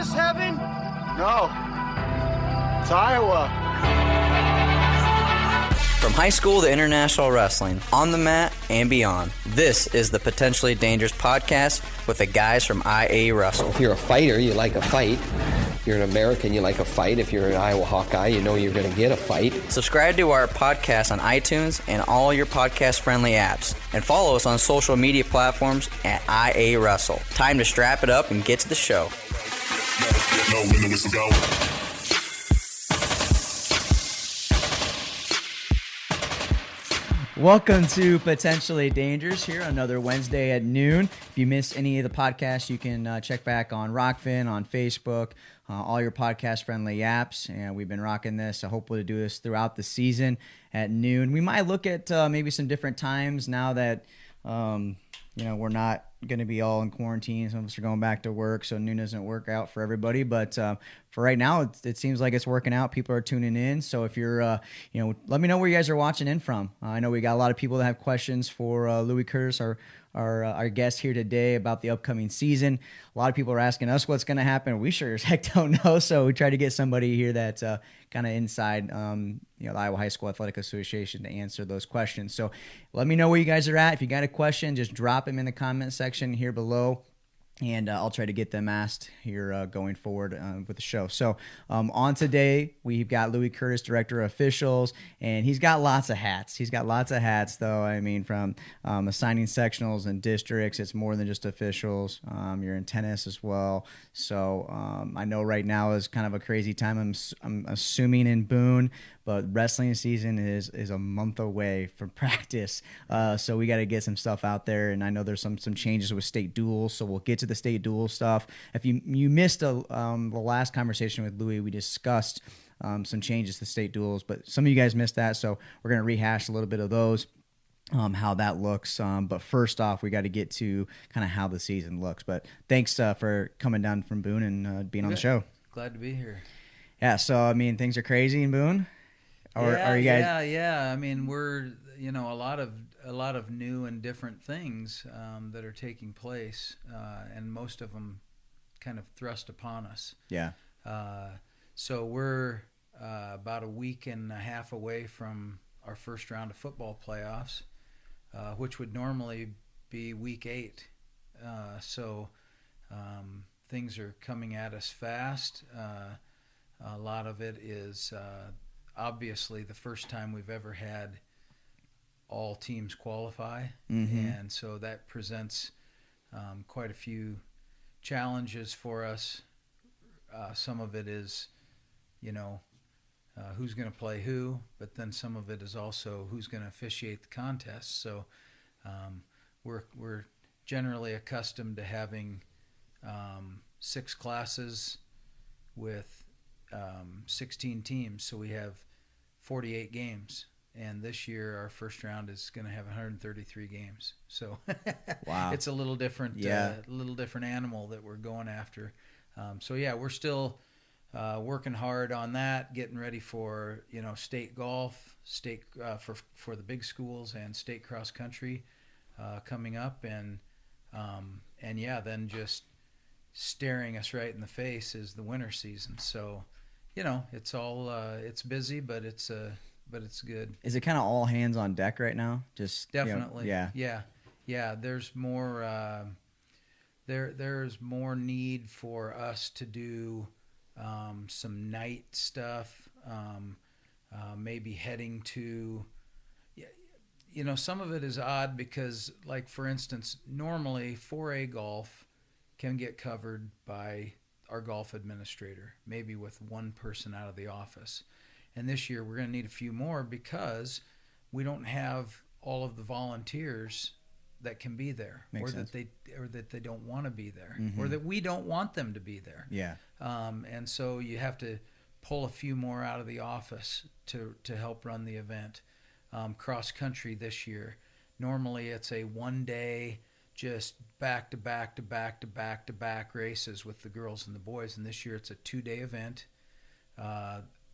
this heaven? No. It's Iowa. From high school to international wrestling, on the mat and beyond, this is the Potentially Dangerous podcast with the guys from IA Wrestle. If you're a fighter, you like a fight. If you're an American, you like a fight. If you're an Iowa Hawkeye, you know you're going to get a fight. Subscribe to our podcast on iTunes and all your podcast-friendly apps. And follow us on social media platforms at IA Wrestle. Time to strap it up and get to the show. Welcome to Potentially Dangerous here another Wednesday at noon. If you missed any of the podcasts, you can check back on Rockfin, on Facebook, all your podcast-friendly apps. And we've been rocking this. So hopefully to do this throughout the season at noon. We might look at maybe some different times now that we're not going to be all in quarantine. Some of us are going back to work, so noon doesn't work out for everybody. But for right now, it seems like it's working out. People are tuning in. So if you're, let me know where you guys are watching in from. I know we got a lot of people that have questions for Lewie Curtis, our guest here today, about the upcoming season. A lot of people are asking us what's going to happen. We sure as heck don't know. So we try to get somebody here that's kind of inside, the Iowa High School Athletic Association to answer those questions. So let me know where you guys are at. If you got a question, just drop them in the comment section here below. And I'll try to get them asked here going forward with the show. So on today, we've got Lewie Curtis, Director of Officials, and he's got lots of hats. He's got lots of hats, though. I mean, from assigning sectionals and districts, it's more than just officials. You're in tennis as well. So I know right now is kind of a crazy time, I'm assuming, in Boone. But wrestling season is a month away from practice. So we got to get some stuff out there. And I know there's some changes with state duels, so we'll get to the state duel stuff. If you missed the last conversation with Lewie, we discussed some changes to state duels, but some of you guys missed that, so we're going to rehash a little bit of those, how that looks. But first off, we got to get to kind of how the season looks. But thanks for coming down from Boone and being on the show. Glad to be here. Yeah, so, I mean, things are crazy in Boone? Or are you guys? Yeah. I mean, we're a lot of new and different things that are taking place, and most of them kind of thrust upon us. Yeah. So we're about a week and a half away from our first round of football playoffs, which would normally be week 8. So things are coming at us fast. A lot of it is obviously the first time we've ever had all teams qualify, and so that presents quite a few challenges for us. Some of it is, who's going to play who, but then some of it is also who's going to officiate the contest. So we're generally accustomed to having 6 classes with 16 teams, so we have 48 games, and this year our first round is going to have 133 games. So wow, it's a little different, little different animal that we're going after. So yeah, we're still working hard on that, getting ready for state golf, state for the big schools, and state cross country coming up, and then just staring us right in the face is the winter season. So it's all it's busy, but it's good. Is it kind of all hands on deck right now? Just definitely. Yeah. There's more there's more need for us to do some night stuff, maybe heading to some of it is odd because, like, for instance, normally 4A golf can get covered by our golf administrator, maybe with one person out of the office. And this year we're going to need a few more because we don't have all of the volunteers that can be there, that they don't want to be there, or that we don't want them to be there. Yeah. And so you have to pull a few more out of the office to help run the event. Cross country this year, normally it's a 1-day, just back to back races with the girls and the boys, and this year it's a 2-day event.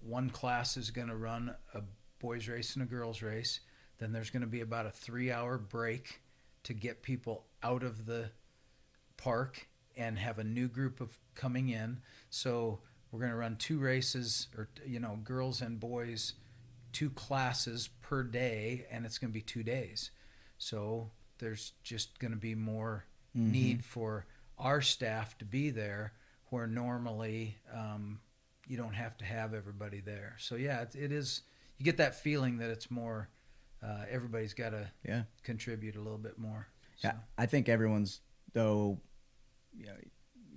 One class is going to run a boys race and a girls race. Then there's going to be about a 3-hour break to get people out of the park and have a new group of coming in. So we're going to run 2 races, or girls and boys, 2 classes per day, and it's going to be 2 days. So there's just going to be more need for our staff to be there, where normally you don't have to have everybody there. So yeah, it is. You get that feeling that it's more. Everybody's got to contribute a little bit more. So. Yeah, I think everyone's though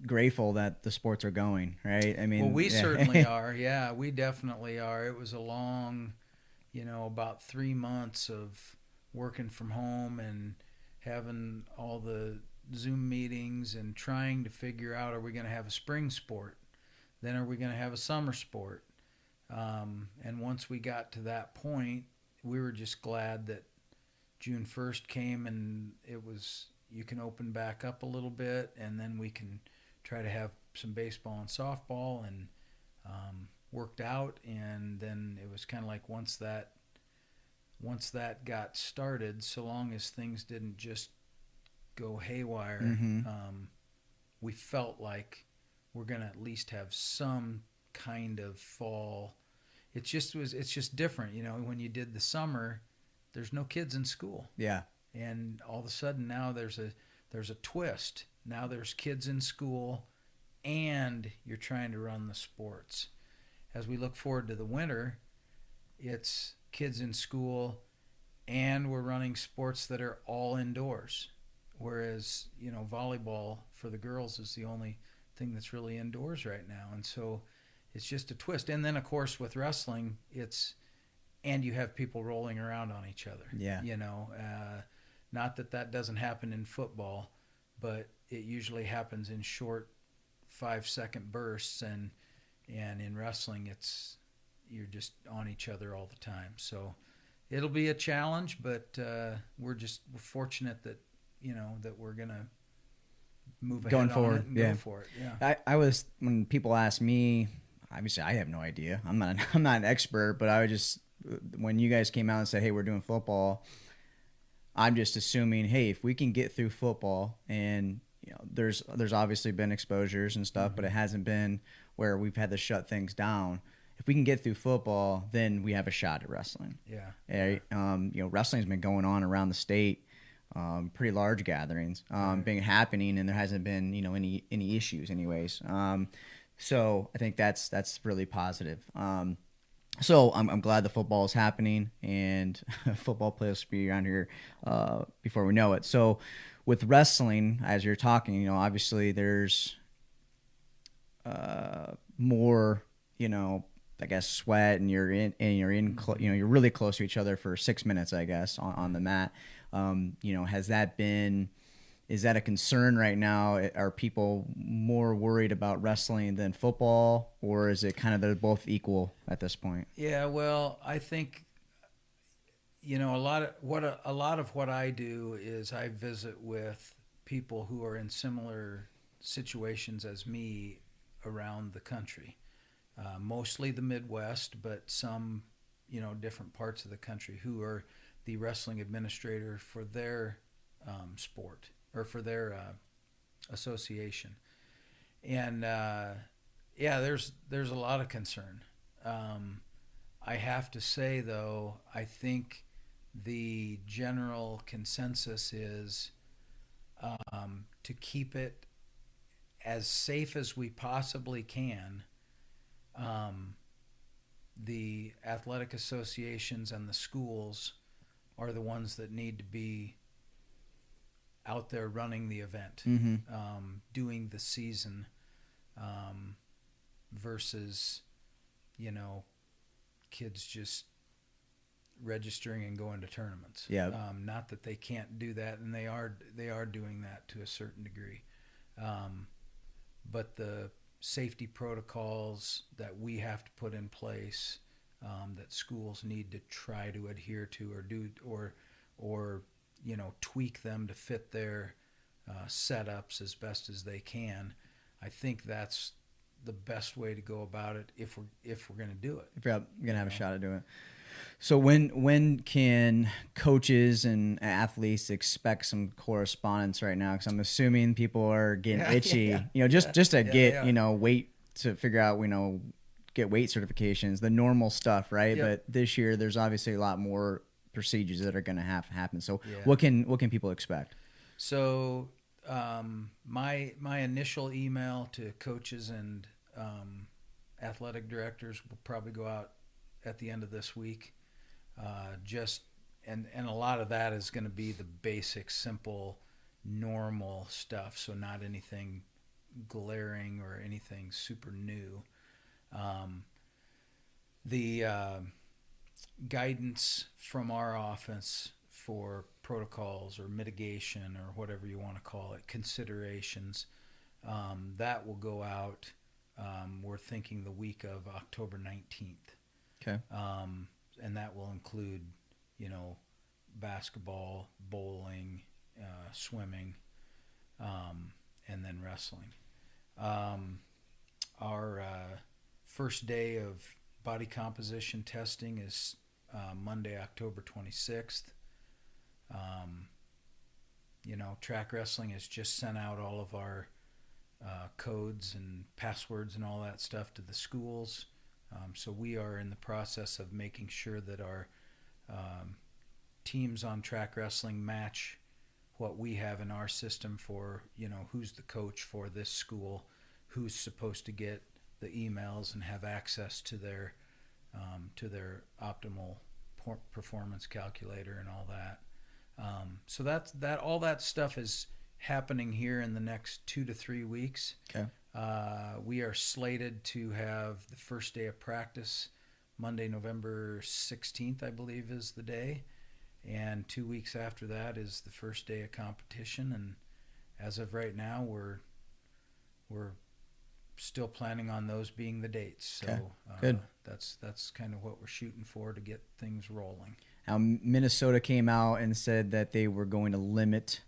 grateful that the sports are going, right? I mean, well, we certainly are. Yeah, we definitely are. It was a long, about 3 months of working from home and having all the Zoom meetings and trying to figure out, are we going to have a spring sport? Then are we going to have a summer sport? And once we got to that point, we were just glad that June 1st came and you can open back up a little bit, and then we can try to have some baseball and softball, and worked out. And then it was kind of like once that got started, so long as things didn't just go haywire, we felt like we're going to at least have some kind of fall. It's just different, when you did the summer, there's no kids in school. Yeah. And all of a sudden now there's a twist. Now there's kids in school and you're trying to run the sports. As we look forward to the winter, it's kids in school and we're running sports that are all indoors. Whereas, volleyball for the girls is the only thing that's really indoors right now. And so it's just a twist. And then, of course, with wrestling, and you have people rolling around on each other. Yeah. Not that doesn't happen in football, but it usually happens in short 5-second bursts. And in wrestling, you're just on each other all the time. So it'll be a challenge, but we're fortunate that, that we're going to move ahead going forward, on it and go for it. Yeah. I was, when people ask me, obviously I have no idea. I'm not an expert, but I would just, when you guys came out and said, hey, we're doing football, I'm just assuming, hey, if we can get through football, and there's obviously been exposures and stuff, but it hasn't been where we've had to shut things down. If we can get through football, then we have a shot at wrestling. Yeah. Right? Wrestling's been going on around the state. Pretty large gatherings been happening, and there hasn't been any issues anyways. So I think that's really positive. So I'm glad the football is happening, and football players will be around here before we know it. So with wrestling, as you're talking, obviously there's more, I guess, sweat, and you're really close to each other for 6 minutes, I guess, on the mat. Is that a concern right now? Are people more worried about wrestling than football, or is it kind of they're both equal at this point? Yeah, well, I think, a lot of what I do is I visit with people who are in similar situations as me around the country, mostly the Midwest, but some, different parts of the country, who are the wrestling administrator for their sport or for their association. And there's a lot of concern. I have to say, though, I think the general consensus is to keep it as safe as we possibly can. The athletic associations and the schools are the ones that need to be out there running the event, doing the season, versus, kids just registering and going to tournaments. Yeah. Not that they can't do that, and they are doing that to a certain degree. But the safety protocols that we have to put in place, that schools need to try to adhere to or do, or tweak them to fit their setups as best as they can. I think that's the best way to go about it if we're going to do it. If we're going to have a shot at doing it. So when can coaches and athletes expect some correspondence right now? Because I'm assuming people are getting itchy. Just to get weight to figure out get weight certifications, the normal stuff, right? Yep. But this year there's obviously a lot more procedures that are going to have to happen. So what can people expect? So my initial email to coaches and athletic directors will probably go out at the end of this week. And a lot of that is going to be the basic, simple, normal stuff. So not anything glaring or anything super new. The guidance from our office for protocols or mitigation or whatever you want to call it, considerations, that will go out. We're thinking the week of October 19th. Okay. And that will include, basketball, bowling, swimming, and then wrestling. Our first day of body composition testing is Monday, October 26th. Track wrestling has just sent out all of our codes and passwords and all that stuff to the schools. So we are in the process of making sure that our teams on track wrestling match what we have in our system for, who's the coach for this school, who's supposed to get the emails and have access to their optimal performance calculator and all that. So all that stuff is happening here in the next 2 to 3 weeks. Okay. We are slated to have the first day of practice Monday, November 16th, I believe is the day. And 2 weeks after that is the first day of competition. And as of right now, we're still planning on those being the dates. So okay. Good. That's kind of what we're shooting for to get things rolling. Now, Minnesota came out and said that they were going to limit.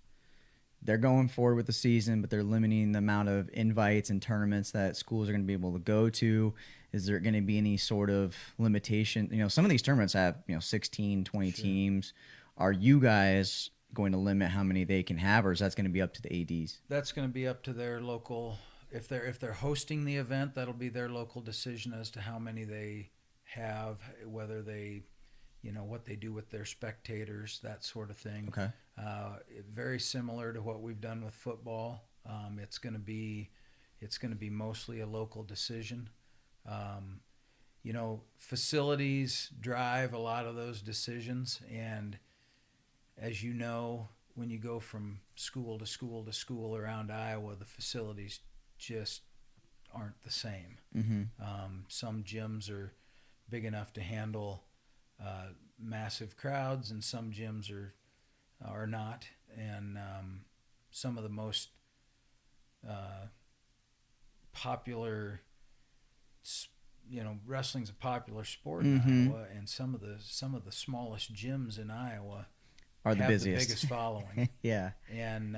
They're going forward with the season, but they're limiting the amount of invites and tournaments that schools are going to be able to go to. Is there going to be any sort of limitation? Some of these tournaments have 16, 20 Sure. teams. Are you guys going to limit how many they can have, or is that going to be up to the ADs? That's going to be up to their local. If they're hosting the event, that'll be their local decision as to how many they have, whether they, what they do with their spectators, that sort of thing. Okay. Very similar to what we've done with football. It's going to be mostly a local decision. Facilities drive a lot of those decisions, and as you know, when you go from school to school to school around Iowa, the facilities just aren't the same. Mm-hmm. Some gyms are big enough to handle massive crowds, and some gyms are not. And some of the most popular, wrestling's a popular sport in Iowa, and some of the smallest gyms in Iowa are the have busiest. the biggest following. Yeah. And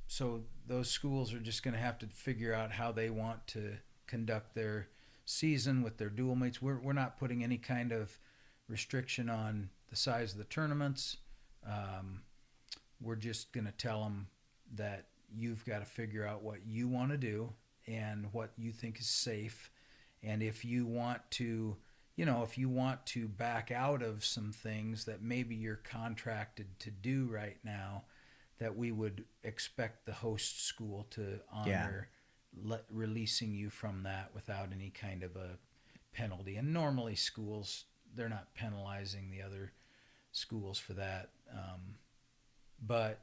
so those schools are just going to have to figure out how they want to conduct their season with their dual mates. We're not putting any kind of restriction on the size of the tournaments. We're just going to tell them that you've got to figure out what you want to do and what you think is safe. And if you want to, back out of some things that maybe you're contracted to do right now, that we would expect the host school to honor releasing you from that without any kind of a penalty. And normally schools, they're not penalizing the other schools for that. But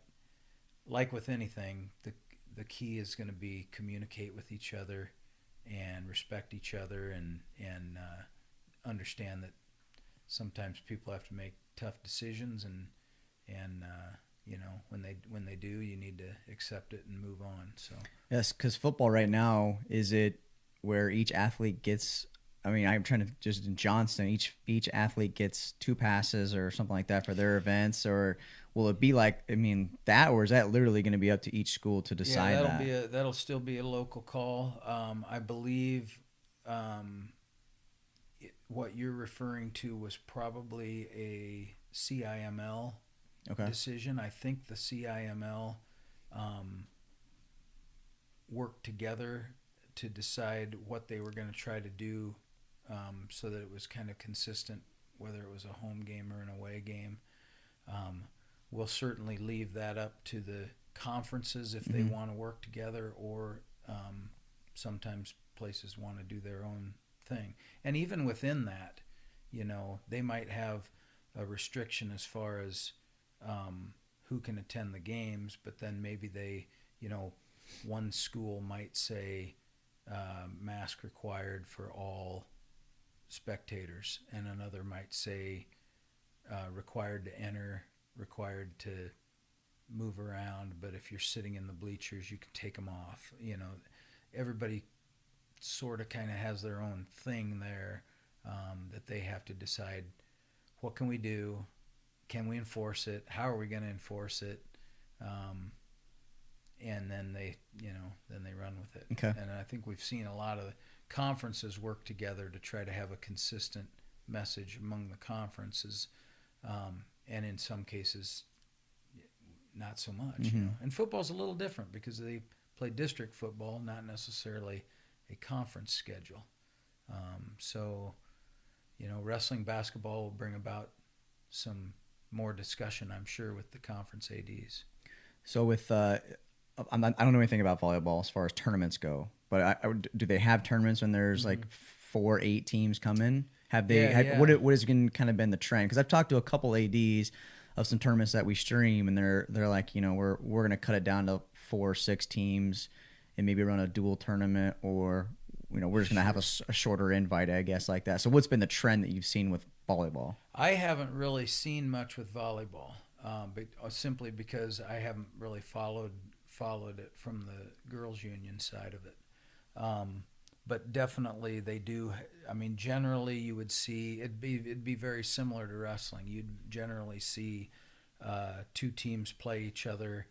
like with anything, the key is going to be communicate with each other and respect each other and understand that sometimes people have to make tough decisions, and when they do, you need to accept it and move on. So yes, because football right now, is it where each athlete gets? I mean, I'm trying to just in Johnston, each athlete gets 2 passes or something like that for their events, or will it be like, that, or is that literally going to be up to each school to decide that? That'll still be a local call. I believe what you're referring to was probably a CIML decision. I think the CIML worked together to decide what they were going to try to do, so that it was kind of consistent, whether it was a home game or an away game. We'll certainly leave that up to the conferences if they want to work together, or sometimes places want to do their own thing. And even within that, they might have a restriction as far as who can attend the games, but then maybe they, one school might say mask required for all spectators, and another might say required to enter, required to move around, but if you're sitting in the bleachers, you can take them off. Everybody sort of kind of has their own thing there, that they have to decide, what can we do? Can we enforce it? How are we going to enforce it? And then they run with it. Okay. And I think we've seen a lot of conferences work together to try to have a consistent message among the conferences, and in some cases, not so much. And football's a little different because they play district football, not necessarily a conference schedule. So, wrestling, basketball will bring about some more discussion, I'm sure, with the conference ADs. So with I don't know anything about volleyball as far as tournaments go, but do they have tournaments when there's like 4-8 teams come in? Have they? What has kind of been the trend? Because I've talked to a couple ADs of some tournaments that we stream, and they're like, we're gonna cut it down to 4-6 teams, and maybe run a dual tournament, or we're just gonna have a shorter invite, I guess, like that. So what's been the trend that you've seen with volleyball? I haven't really seen much with volleyball, simply because I haven't really followed it from the girls' union side of it. But definitely they do. I mean, generally you would see it'd be very similar to wrestling. You'd generally see 2 teams play each other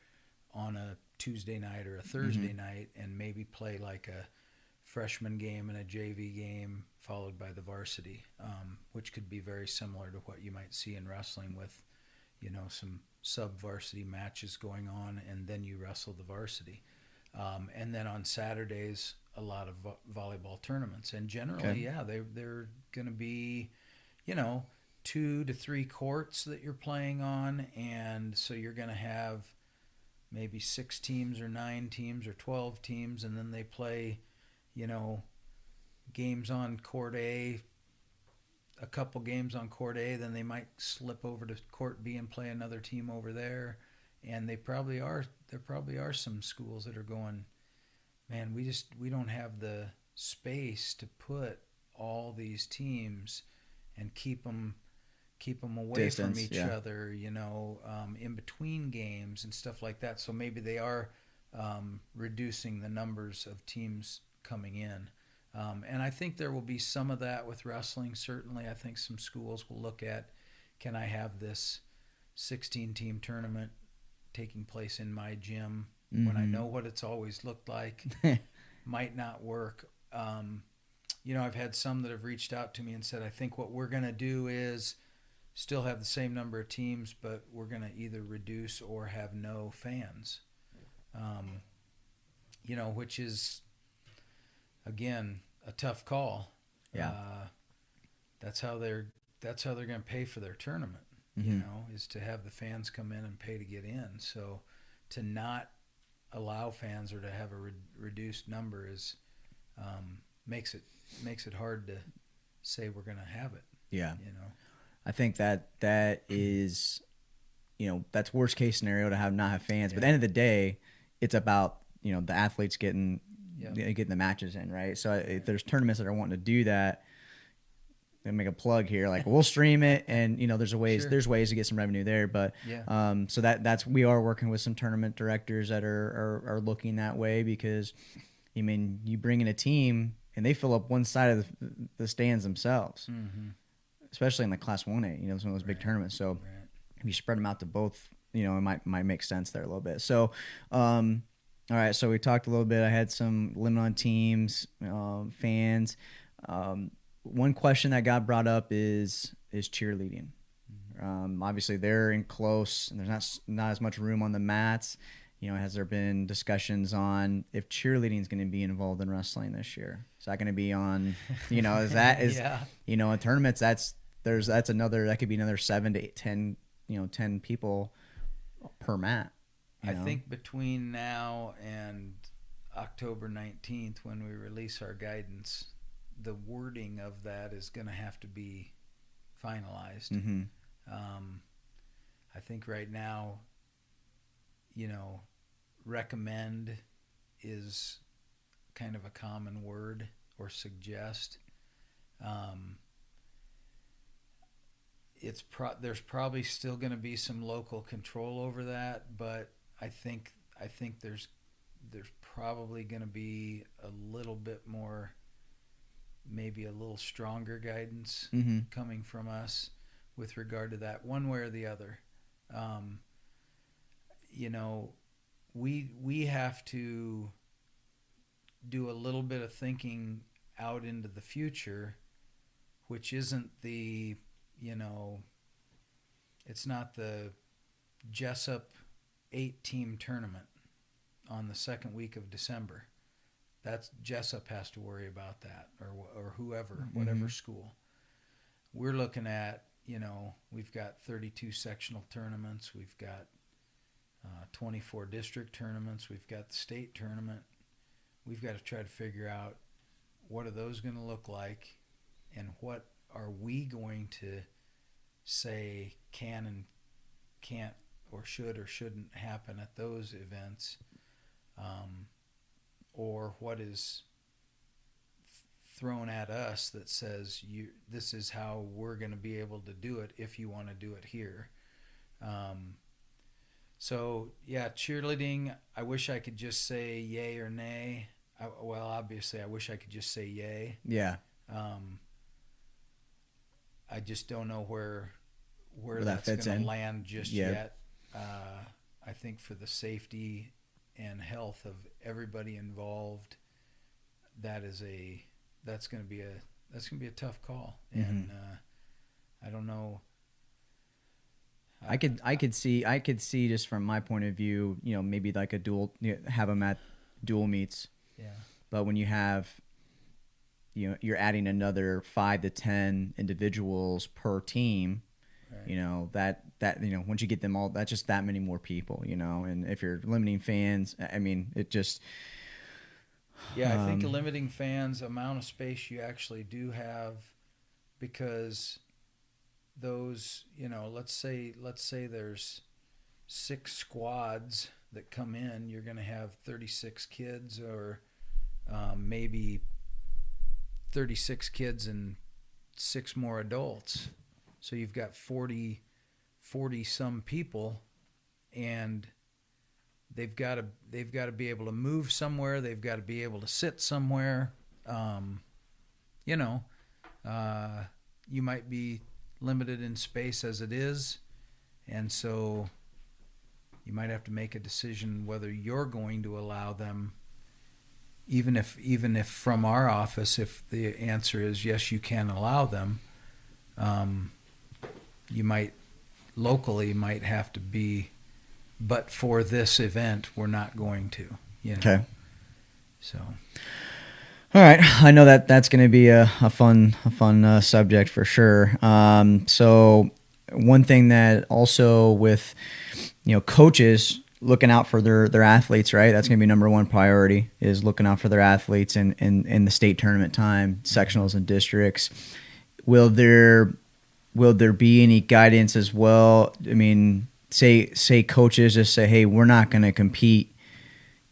on a Tuesday night or a Thursday night, and maybe play like a freshman game and a JV game followed by the varsity, which could be very similar to what you might see in wrestling with, some sub-varsity matches going on, and then you wrestle the varsity. And then on Saturdays, a lot of volleyball tournaments. And generally, they're going to be, 2 to 3 courts that you're playing on, and so you're going to have maybe 6 teams or 9 teams or 12 teams, and then they play, games on court A, a couple games on court A, then they might slip over to court B and play another team over there. And there probably are some schools that are going, man, we don't have the space to put all these teams and keep them away from each other, in between games and stuff like that. So maybe they are reducing the numbers of teams coming in. And I think there will be some of that with wrestling. Certainly, I think some schools will look at, can I have this 16-team tournament taking place in my gym when I know what it's always looked like? Might not work. I've had some that have reached out to me and said, I think what we're going to do is still have the same number of teams, but we're going to either reduce or have no fans. Which is, again, a tough call. Yeah. That's how they're going to pay for their tournament, is to have the fans come in and pay to get in. So to not allow fans or to have a reduced number is makes it hard to say we're going to have it. Yeah. I think that is, that's worst case scenario to not have fans. But at the end of the day, it's about, the athletes getting the matches in, right? So if there's tournaments that are wanting to do that, they make a plug here, like we'll stream it, and there's ways to get some revenue there. But so that's we are working with some tournament directors that are looking that way, because you bring in a team and they fill up one side of the stands themselves, especially in the Class 1A, some of those big tournaments. So if you spread them out to both, it might make sense there a little bit. So all right, so we talked a little bit. I had some limit on teams, fans. one question that got brought up is cheerleading. Obviously they're in close, and there's not as much room on the mats. Has there been discussions on if cheerleading is going to be involved in wrestling this year? Is that going to be on? Yeah. In tournaments that could be another 7 to 10 10 people per mat. I think between now and October 19th, when we release our guidance, the wording of that is going to have to be finalized. Mm-hmm. I think right now, recommend is kind of a common word, or suggest. There's probably still going to be some local control over that, but I think there's probably going to be a little bit more, maybe a little stronger guidance coming from us with regard to that, one way or the other. We have to do a little bit of thinking out into the future, which isn't the, it's not the Jessup 8-team tournament on the second week of December. That's Jessup has to worry about that, or whoever, whatever school. We're looking at, we've got 32 sectional tournaments. We've got 24 district tournaments. We've got the state tournament. We've got to try to figure out what are those going to look like, and what are we going to say can and can't, or should or shouldn't happen at those events, or what is thrown at us that says this is how we're going to be able to do it if you want to do it here. So yeah, cheerleading, I wish I could just say yay or nay. Obviously I wish I could just say yay. Yeah. I just don't know where that's going to land just yet. I think for the safety and health of everybody involved, that's going to be a tough call. And I don't know. I could see just from my point of view, maybe like a dual, have them at dual meets. Yeah. But when you have, you're adding another 5 to 10 individuals per team, right. that once you get them all, that's just that many more people, and if you're limiting fans, I mean, it just. Yeah, I think limiting fans, amount of space you actually do have, because those, let's say there's 6 squads that come in, you're going to have 36 kids, or maybe 36 kids and 6 more adults. So you've got 40 some people, and they've got to be able to move somewhere. They've got to be able to sit somewhere. You might be limited in space as it is, and so you might have to make a decision whether you're going to allow them, even if from our office, if the answer is yes, you can allow them, you might have to be, but for this event, we're not going to. Okay. So. All right, I know that's going to be a fun subject for sure. So one thing that also with coaches looking out for their athletes, right? That's going to be number one priority, is looking out for their athletes in the state tournament time, sectionals and districts. Will there be any guidance as well? I mean, say coaches just say, hey, we're not going to compete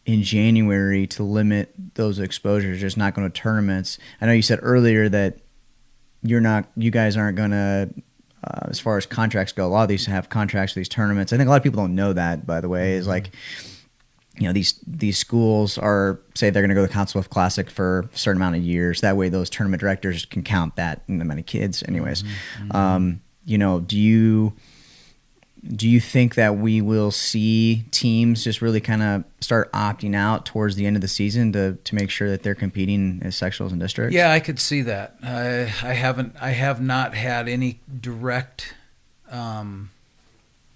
in January to limit those exposures, just not going to tournaments. I know you said earlier that you guys aren't going to, as far as contracts go, a lot of these have contracts for these tournaments. I think a lot of people don't know that, by the way, is like, these schools are, say they're going to go to the Council of Classic for a certain amount of years. That way those tournament directors can count that in the many kids anyways. Do Do you think that we will see teams just really kind of start opting out towards the end of the season to make sure that they're competing as sectionals and districts? Yeah, I could see that. I have not had any direct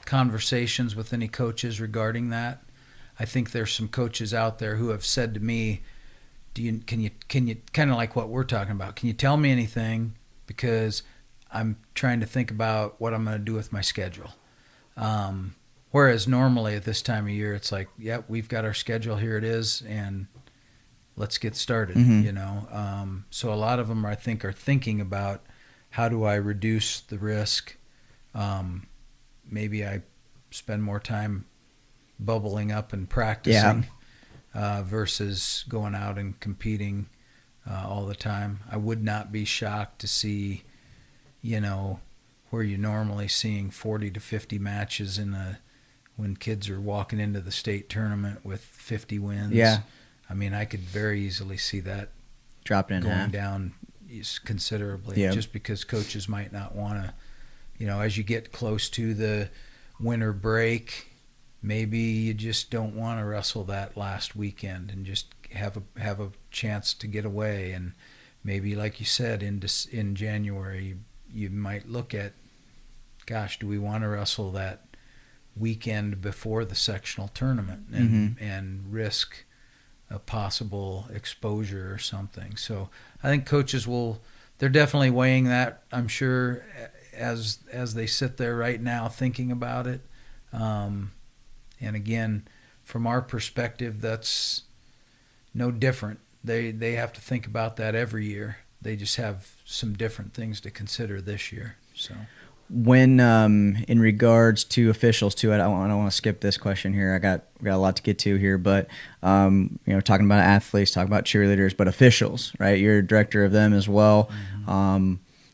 conversations with any coaches regarding that. I think there's some coaches out there who have said to me, can you kind of like what we're talking about? Can you tell me anything? Because I'm trying to think about what I'm going to do with my schedule. Whereas normally at this time of year, it's like, yep, we've got our schedule, here it is, and let's get started, So a lot of them, I think, are thinking about, how do I reduce the risk? Maybe I spend more time bubbling up and practicing versus going out and competing all the time. I would not be shocked to see, where you're normally seeing 40 to 50 matches when kids are walking into the state tournament with 50 wins. Yeah. I mean, I could very easily see that dropping in going half. down considerably, just because coaches might not want to, as you get close to the winter break, maybe you just don't want to wrestle that last weekend and just have a chance to get away. And maybe, like you said, in January, you might look at, gosh, do we want to wrestle that weekend before the sectional tournament and risk a possible exposure or something? So I think coaches they're definitely weighing that, I'm sure, as they sit there right now thinking about it. And again, from our perspective, that's no different. They have to think about that every year. They just have some different things to consider this year. So when in regards to officials too, I don't want to skip this question here. I got a lot to get to here, but talking about athletes, talking about cheerleaders, but officials, right? You're a director of them as well.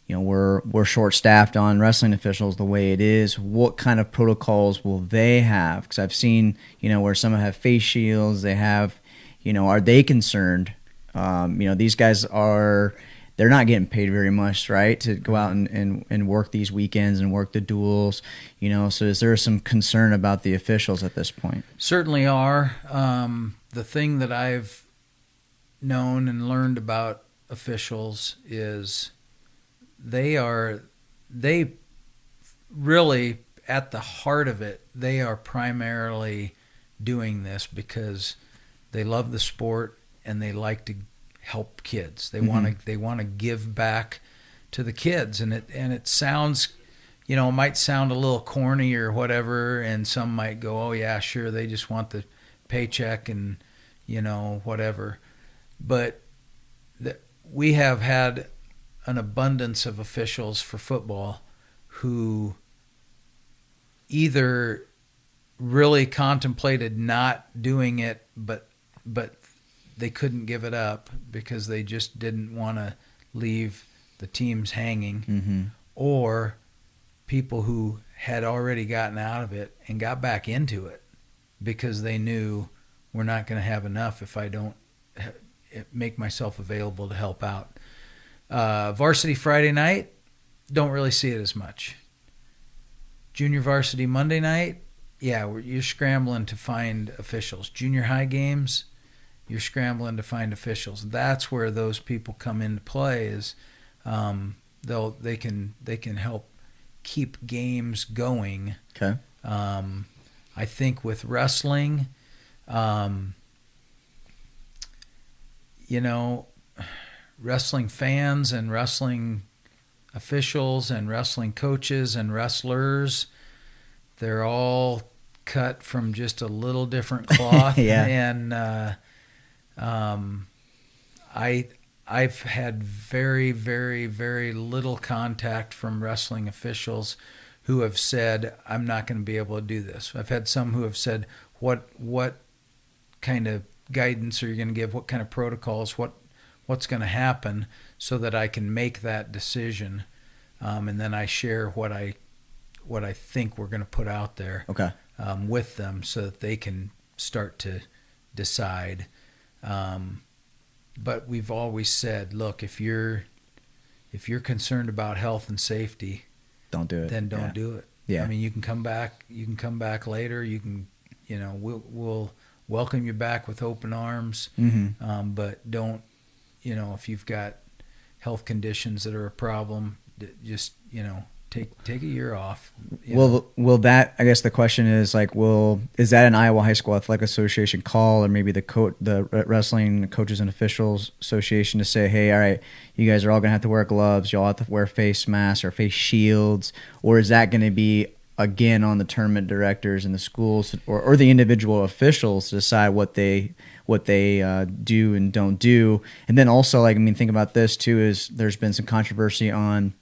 We're short staffed on wrestling officials the way it is. What kind of protocols will they have? Because I've seen where some have face shields. They have, are they concerned? These guys they're not getting paid very much, right, to go out and work these weekends and work the duels, so is there some concern about the officials at this point? Certainly are. The thing that I've known and learned about officials is they really, at the heart of it, they are primarily doing this because they love the sport and they like to help kids. They want to give back to the kids, and it sounds, it might sound a little corny or whatever, and some might go, oh yeah, sure, they just want the paycheck and whatever. But we have had an abundance of officials for football who either really contemplated not doing it, but they couldn't give it up because they just didn't want to leave the teams hanging, or people who had already gotten out of it and got back into it because they knew, we're not going to have enough if I don't make myself available to help out. Varsity Friday night, don't really see it as much. Junior varsity Monday night, yeah, you're scrambling to find officials. Junior high games, you're scrambling to find officials. That's where those people come into play. Is they can help keep games going. Okay. I think with wrestling, wrestling fans and wrestling officials and wrestling coaches and wrestlers, they're all cut from just a little different cloth. Yeah. And I've had very, very, very little contact from wrestling officials who have said, I'm not going to be able to do this. I've had some who have said, what kind of guidance are you going to give? What kind of protocols? What's going to happen so that I can make that decision? And then I share what I think we're going to put out there. Okay. With them so that they can start to decide. But we've always said, look, if you're concerned about health and safety, don't do it. Then don't do it. Yeah. I mean, you can come back. You can come back later. You can, we'll welcome you back with open arms. But don't, if you've got health conditions that are a problem, just take a year off. Will that? I guess the question is like, is that an Iowa High School Athletic Association call, or maybe the Wrestling Coaches and Officials Association to say, hey, all right, you guys are all gonna have to wear gloves, y'all have to wear face masks or face shields, or is that going to be again on the tournament directors and the schools or the individual officials to decide what they do and don't do? And then also, like, I mean, think about this too, is there's been some controversy on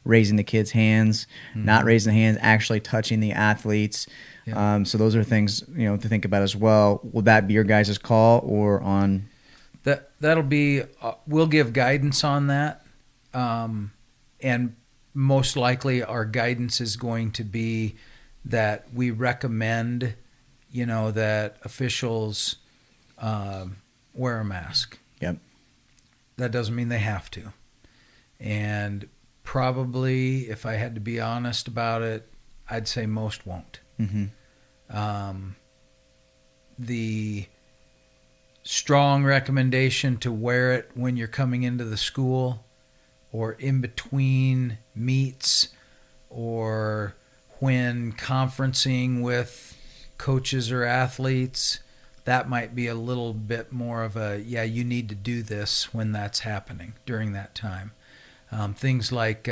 raising the kids' hands, not raising the hands, actually touching the athletes. Yeah. So those are things, to think about as well. Will that be your guys' call or on? That'll be, we'll give guidance on that. And most likely our guidance is going to be that we recommend, that officials wear a mask. Yep. That doesn't mean they have to. And probably, if I had to be honest about it, I'd say most won't. The strong recommendation to wear it when you're coming into the school or in between meets or when conferencing with coaches or athletes, that might be a little bit more of a, you need to do this when that's happening during that time. Things like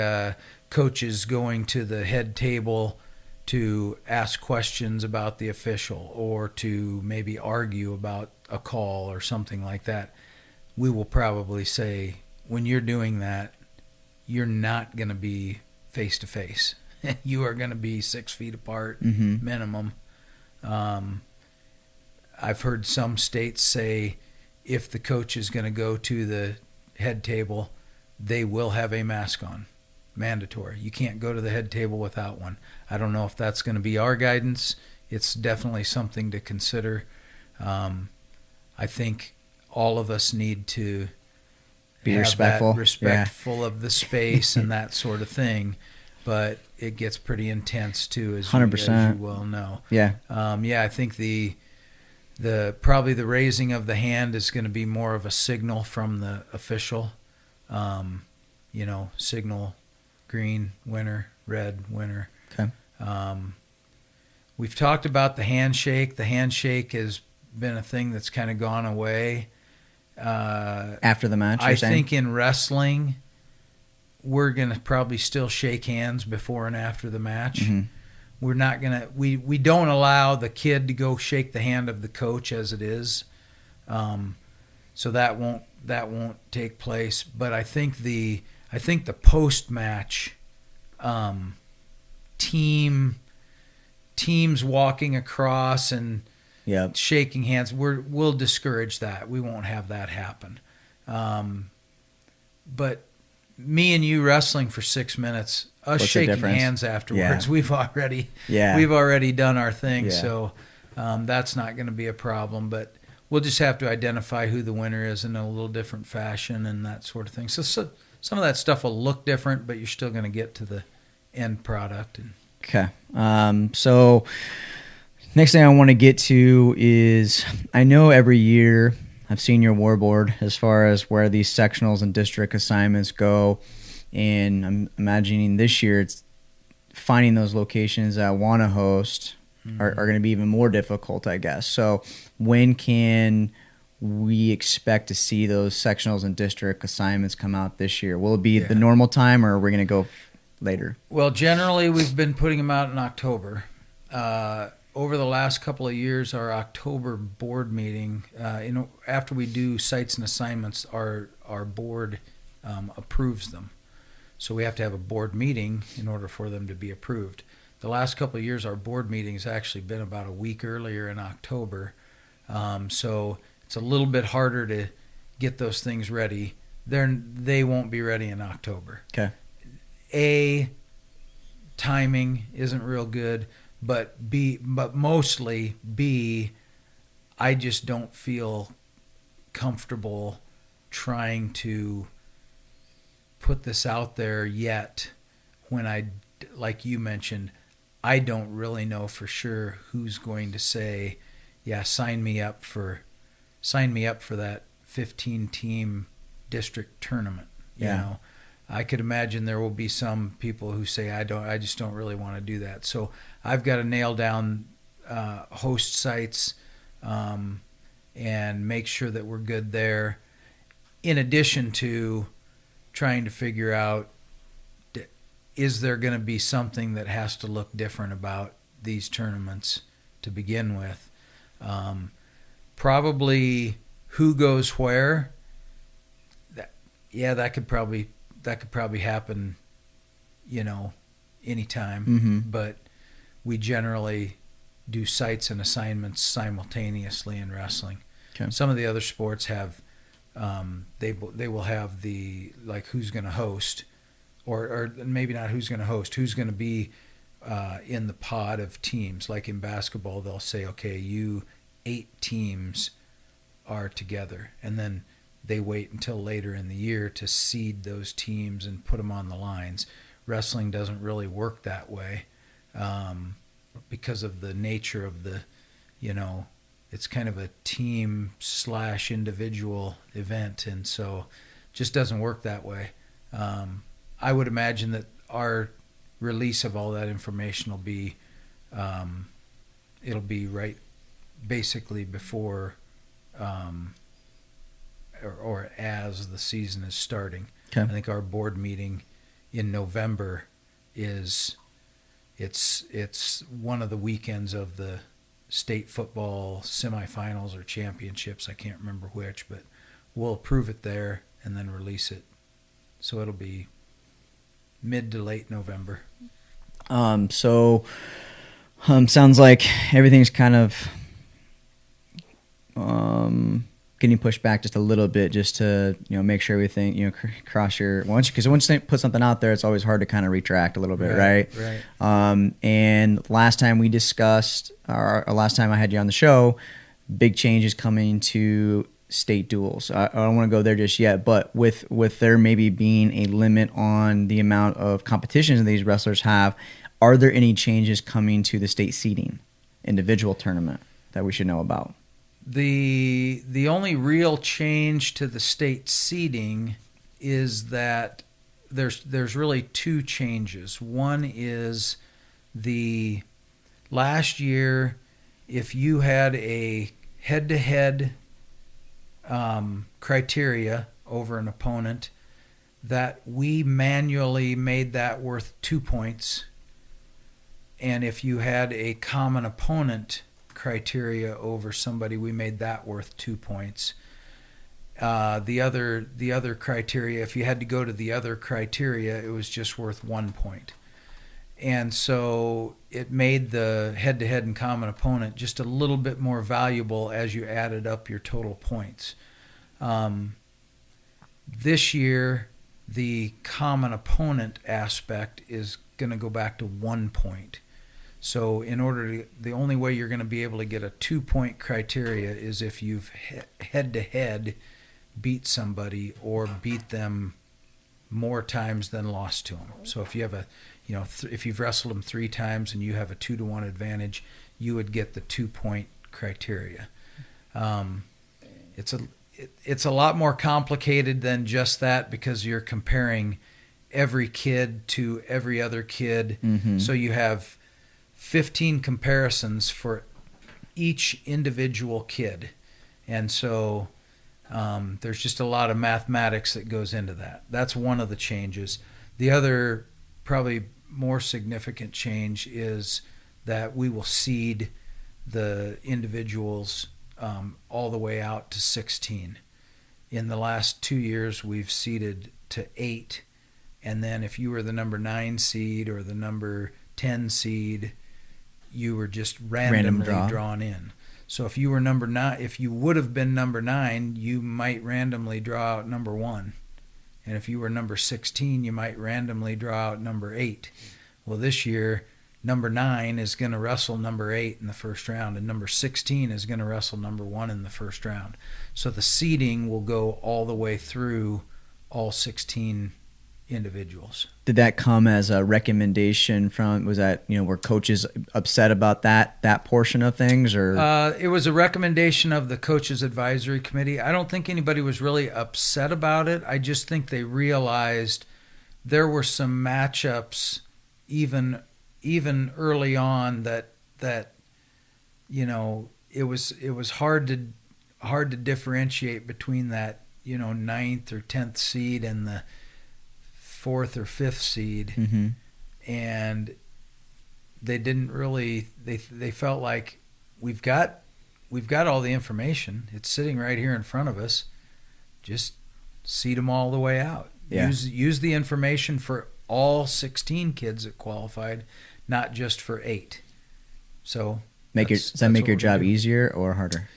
coaches going to the head table to ask questions about the official or to maybe argue about a call or something like that. We will probably say, when you're doing that, you're not going to be face to face. You are going to be 6 feet apart minimum. I've heard some states say if the coach is going to go to the head table, they will have a mask on, mandatory. You can't go to the head table without one. I don't know if that's going to be our guidance. It's definitely something to consider. I think all of us need to be have respectful, that respectful of the space and that sort of thing. But it gets pretty intense too, as 100%. As you well know. Yeah. I think the probably the raising of the hand is going to be more of a signal from the official. Signal green, winner, red, winner. Okay. We've talked about the handshake. The handshake has been a thing that's kind of gone away. After the match, I think in wrestling, we're going to probably still shake hands before and after the match. We're not going to, we don't allow the kid to go shake the hand of the coach as it is. So that won't take place. But I think the post-match teams walking across and shaking hands, we'll discourage that. We won't have that happen. But me and you wrestling for 6 minutes, us shaking hands afterwards, we've already done our thing. So that's not going to be a problem. But we'll just have to identify who the winner is in a little different fashion and that sort of thing. So some of that stuff will look different, but you're still going to get to the end product. Okay. So next thing I want to get to is, I know every year I've seen your war board as far as where these sectionals and district assignments go. And I'm imagining this year it's finding those locations that want to host are going to be even more difficult, I guess. So when can we expect to see those sectionals and district assignments come out this year? Will it be the normal time, or are we going to go later? Well, generally we've been putting them out in October. Over the last couple of years, our October board meeting, after we do sites and assignments, our board approves them. So we have to have a board meeting in order for them to be approved. The last couple of years, our board meeting has actually been about a week earlier in October. So it's a little bit harder to get those things ready. They won't be ready in October. Okay. Timing isn't real good, but mostly I just don't feel comfortable trying to put this out there yet when like you mentioned, I don't really know for sure who's going to say, yeah, sign me up for that 15-team district tournament. You know, I could imagine there will be some people who say, I just don't really want to do that. So I've got to nail down host sites and make sure that we're good there, in addition to trying to figure out, is there going to be something that has to look different about these tournaments to begin with? Probably who goes where. That could probably happen, anytime. Mm-hmm. But we generally do sites and assignments simultaneously in wrestling. Okay. Some of the other sports have, they will have the, like, who's going to host, or maybe not who's going to host, who's going to be in the pod of teams. Like in basketball, they'll say, okay, 8 teams are together, and then they wait until later in the year to seed those teams and put them on the lines. Wrestling doesn't really work that way because of the nature of the, it's kind of a team/individual event, and so just doesn't work that way. I would imagine that our release of all that information will be, it'll be right basically before or as the season is starting. Okay. I think our board meeting in November it's one of the weekends of the state football semifinals or championships. I can't remember which, but we'll approve it there and then release it. So it'll be mid to late November. Sounds like everything's kind of getting pushed back just a little bit, just to make sure everything cross your once you put something out there, it's always hard to kind of retract a little bit, right? And last time we discussed, or last time I had you on the show, big changes coming to state duels. I don't want to go there just yet, but with there maybe being a limit on the amount of competitions that these wrestlers have, are there any changes coming to the state seeding individual tournament that we should know about? The only real change to the state seeding is that there's really 2 changes. One is the last year, if you had a head-to-head criteria over an opponent, that we manually made that worth 2 points. And if you had a common opponent criteria over somebody, we made that worth 2 points. The other criteria, if you had to go to the other criteria, it was just worth 1 point. And so it made the head-to-head and common opponent just a little bit more valuable as you added up your total points. This year, the common opponent aspect is going to go back to 1 point. So the only way you're going to be able to get a 2-point criteria is if you've head-to-head beat somebody or beat them more times than lost to them. So if you have if you've wrestled them 3 times and you have a 2-to-1 advantage, you would get the 2-point criteria. It's a lot more complicated than just that, because you're comparing every kid to every other kid. Mm-hmm. So you have 15 comparisons for each individual kid. And so there's just a lot of mathematics that goes into that. That's one of the changes. The other, probably more significant change, is that we will seed the individuals all the way out to 16. In the last 2 years, we've seeded to 8. And then if you were the number 9 seed or the number 10 seed, you were just randomly drawn in. So if you were number 9, if you would have been number 9, you might randomly draw out number 1. And if you were number 16, you might randomly draw out number 8. Well, this year, number 9 is going to wrestle number 8 in the first round, and number 16 is going to wrestle number 1 in the first round. So the seeding will go all the way through all 16 individuals. Did that come as a recommendation from, was that, were coaches upset about that portion of things, or? It was a recommendation of the coaches advisory committee. I don't think anybody was really upset about it. I just think they realized there were some matchups even early on that it was hard to differentiate between that 9th or 10th seed and the 4th or 5th seed. Mm-hmm. And they didn't really, they felt like we've got all the information. It's sitting right here in front of us. Just seed them all the way out. Yeah. Use the information for all 16 kids that qualified, not just for 8. So does that make your job easier or harder?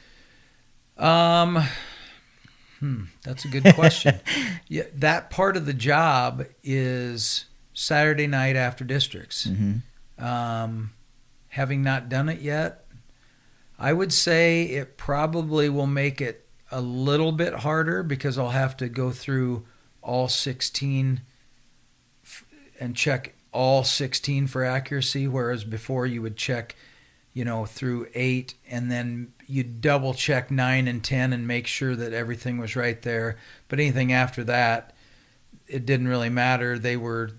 That's a good question. Yeah, that part of the job is Saturday night after districts. Mm-hmm. Having not done it yet, I would say it probably will make it a little bit harder because I'll have to go through all 16 and check all 16 for accuracy, whereas before you would check, through 8, and then you double check 9 and 10 and make sure that everything was right there. But anything after that, it didn't really matter. They were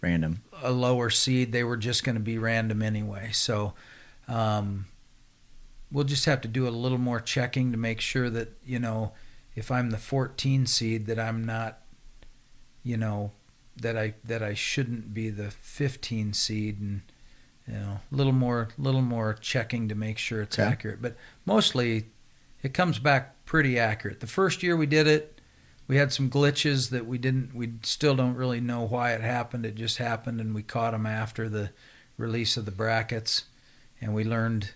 Random. A lower seed. They were just going to be random anyway. So we'll just have to do a little more checking to make sure that, if I'm the 14 seed, that I'm not, that I shouldn't be the 15 seed, and a little more checking to make sure it's accurate. But mostly it comes back pretty accurate. The first year we did it, we had some glitches that we still don't really know why it happened. It just happened, and we caught them after the release of the brackets, and we learned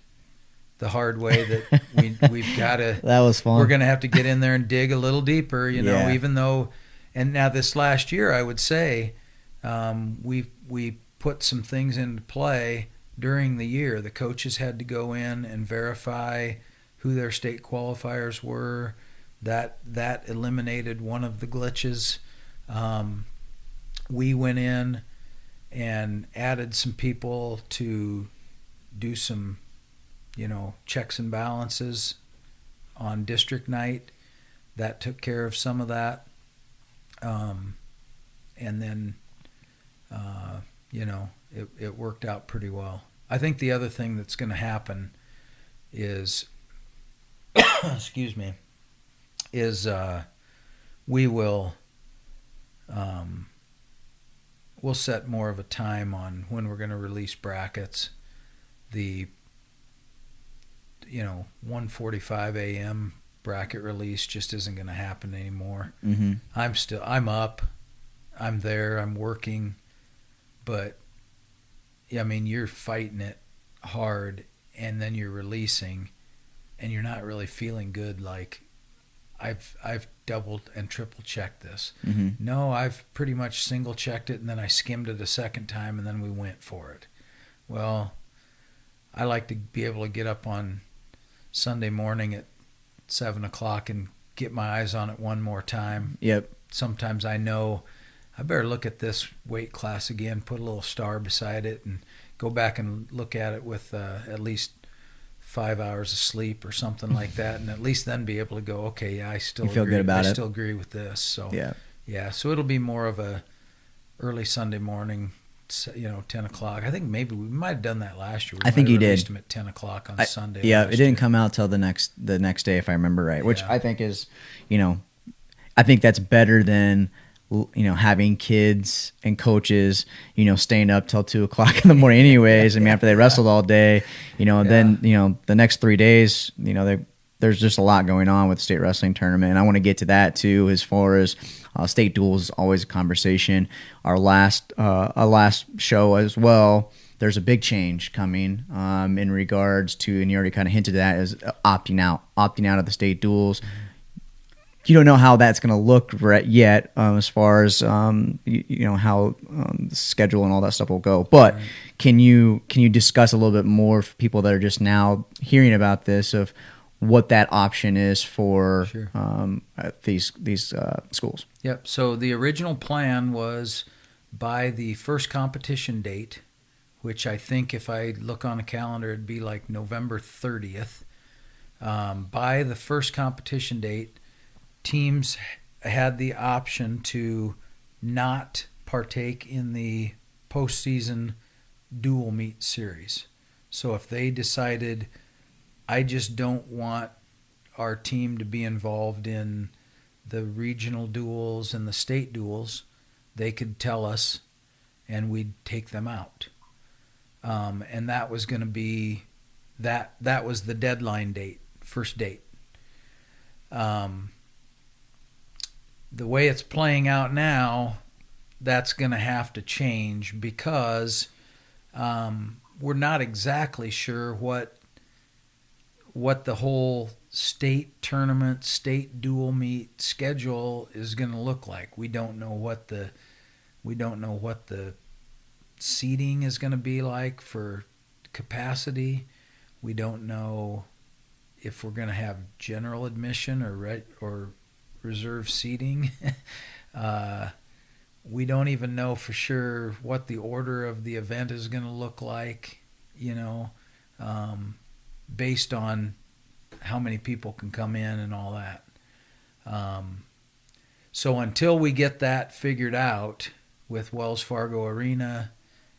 the hard way that we've got to. That was fun. We're going to have to get in there and dig a little deeper, Yeah. even though. And now this last year, I would say, we put some things into play during the year. The coaches had to go in and verify who their state qualifiers were. That eliminated one of the glitches. We went in and added some people to do some, checks and balances on district night. That took care of some of that. And then, it worked out pretty well. I think the other thing that's going to happen is, excuse me, is we will we'll set more of a time on when we're going to release brackets. The 1:45 a.m. bracket release just isn't going to happen anymore. Mm-hmm. I'm up, I'm there, I'm working, but you're fighting it hard, and then you're releasing, and you're not really feeling good. Like I've doubled and triple checked this. Mm-hmm. No, I've pretty much single checked it, and then I skimmed it a second time, and then we went for it. Well, I like to be able to get up on Sunday morning at 7:00 and get my eyes on it one more time. Yep. Sometimes I know I better look at this weight class again, put a little star beside it, and go back and look at it with at least 5 hours of sleep or something like that, and at least then be able to go, okay, yeah, I still feel agree. good about I it. still agree with this. So Yeah. so it'll be more of a early Sunday morning, 10:00. I think maybe we might have done that last year. I think you did. Released them at 10:00 on Sunday. Yeah, last it didn't year. come out till the next day, if I remember right. Which Yeah. I think is, I think that's better than having kids and coaches, staying up till 2:00 in the morning anyways. I mean, after they wrestled all day, then, the next 3 days, there's just a lot going on with the state wrestling tournament. And I want to get to that too, as far as state duels is always a conversation. Our last show as well, there's a big change coming in regards to, and you already kind of hinted at, is opting out of the state duels. You don't know how that's going to look yet, as far as how the schedule and all that stuff will go. But can you discuss a little bit more for people that are just now hearing about this, of what that option is for Sure. these schools. Yep. So the original plan was by the first competition date, which I think if I look on a calendar, it'd be like November 30th. By the first competition date, teams had the option to not partake in the postseason dual meet series. So if they decided, I just don't want our team to be involved in the regional duels and the state duels, they could tell us and we'd take them out. And that was going to be, that was the deadline date, first date. The way it's playing out now, that's going to have to change because we're not exactly sure what the whole state tournament, state dual meet schedule is going to look like. We don't know what the seating is going to be like for capacity. We don't know if we're going to have general admission or reserve seating. We don't even know for sure what the order of the event is going to look like, based on how many people can come in and all that. So until we get that figured out with Wells Fargo Arena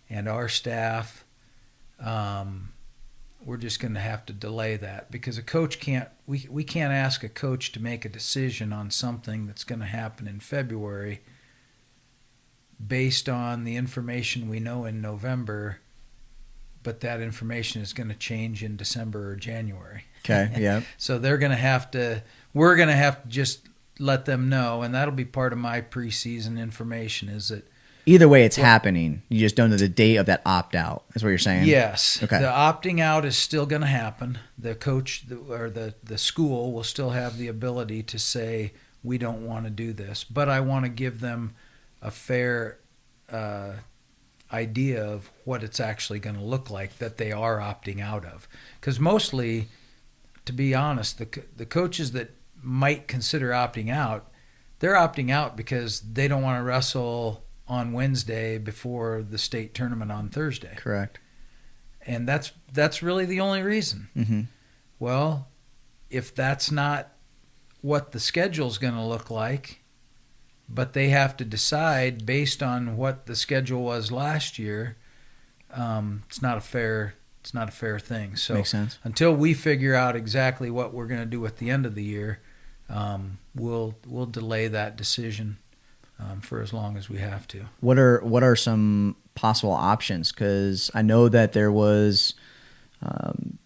and our staff, we're just going to have to delay that because a coach we can't ask a coach to make a decision on something that's going to happen in February based on the information we know in November, but that information is going to change in December or January. Okay, yeah. So we're going to have to just let them know, and that'll be part of my preseason information is that Either way, it's happening. You just don't know the date of that opt-out. Is what you're saying? yes. Okay. The opting out is still going to happen. The coach or the school will still have the ability to say, we don't want to do this, but I want to give them a fair idea of what it's actually going to look like that they are opting out of. Because mostly, to be honest, the coaches that might consider opting out, they're opting out because they don't want to wrestle on Wednesday before the state tournament on Thursday. Correct. And that's really the only reason. Mm-hmm. Well, if that's not what the schedule's going to look like, but they have to decide based on what the schedule was last year, it's not a fair thing. So Makes sense. until we figure out exactly what we're going to do at the end of the year, we'll delay that decision for as long as we have to. What are some possible options? Because I know that there was I'm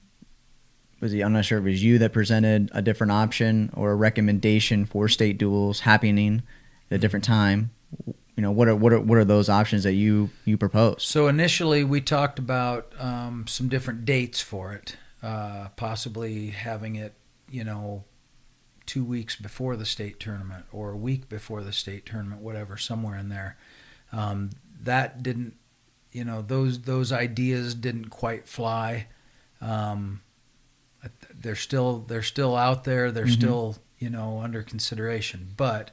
not sure if it was you that presented a different option or a recommendation for state duels happening at a different time. What are those options that you propose? So initially we talked about some different dates for it, possibly having it 2 weeks before the state tournament or a week before the state tournament, whatever, somewhere in there. That didn't, those ideas didn't quite fly. They're still out there. They're still, under consideration. But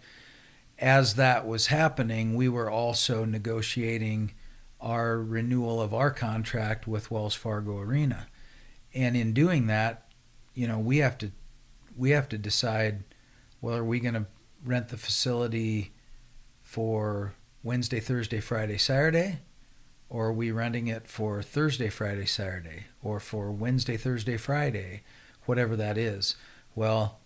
as that was happening, we were also negotiating our renewal of our contract with Wells Fargo Arena. And in doing that, we have to decide, well, are we going to rent the facility for Wednesday, Thursday, Friday, Saturday? Or are we renting it for Thursday, Friday, Saturday? Or for Wednesday, Thursday, Friday? Whatever that is. Well,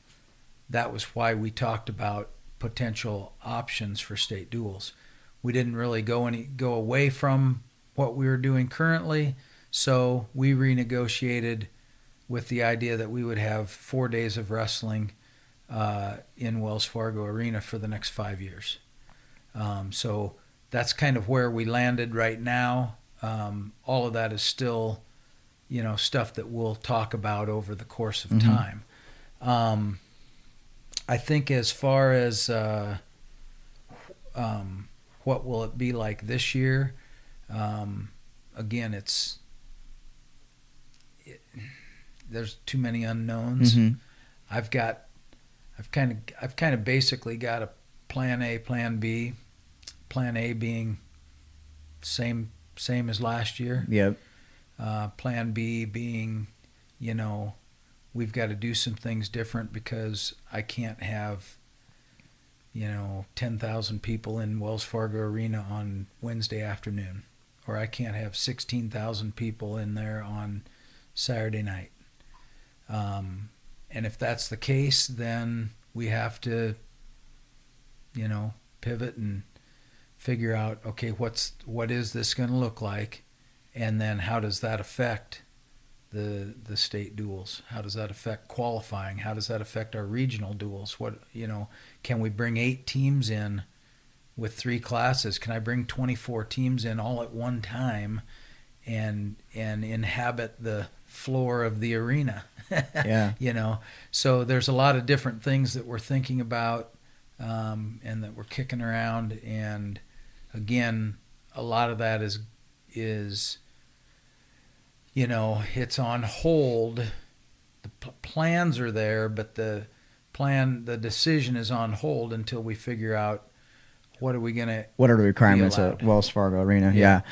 that was why we talked about potential options for state duels. We didn't really go away from what we were doing currently, so we renegotiated with the idea that we would have 4 days of wrestling in Wells Fargo Arena for the next 5 years. So that's kind of where we landed right now. All of that is still, stuff that we'll talk about over the course of time. I think as far as what will it be like this year, again, there's too many unknowns. I've kind of basically got a plan A, plan B. Plan A being same as last year. Yep. Plan B being, we've got to do some things different because I can't have, 10,000 people in Wells Fargo Arena on Wednesday afternoon, or I can't have 16,000 people in there on Saturday night. And if that's the case, then we have to, pivot and figure out, okay, what is this going to look like, and then how does that affect the state duels? How does that affect qualifying? How does that affect our regional duels? Can we bring 8 teams in with 3 classes? Can I bring 24 teams in all at one time and inhabit the floor of the arena? Yeah. So there's a lot of different things that we're thinking about, and that we're kicking around. And again, a lot of that is it's on hold. The plans are there, but the decision is on hold until we figure out what are the requirements at Wells Fargo Arena. Yeah.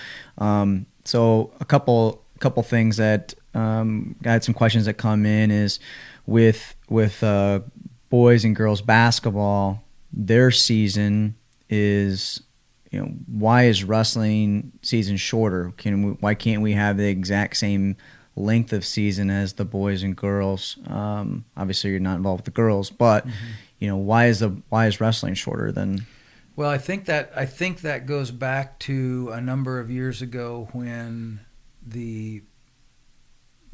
So a couple things that I had some questions that come in is with boys and girls basketball, their season is, why is wrestling season shorter? Why can't we have the exact same length of season as the boys and girls? Obviously you're not involved with the girls, but why is wrestling shorter than? Well, I think that goes back to a number of years ago when the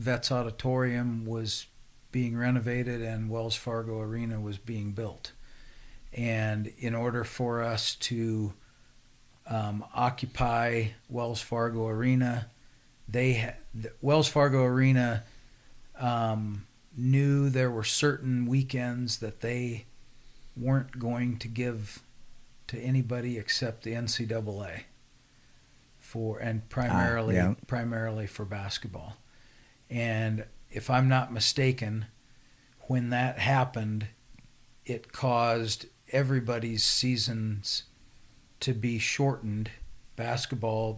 Vets Auditorium was being renovated and Wells Fargo Arena was being built. And in order for us to occupy Wells Fargo Arena, Wells Fargo Arena knew there were certain weekends that they weren't going to give to anybody except the NCAA primarily for basketball. And if I'm not mistaken, when that happened, it caused everybody's seasons to be shortened, basketball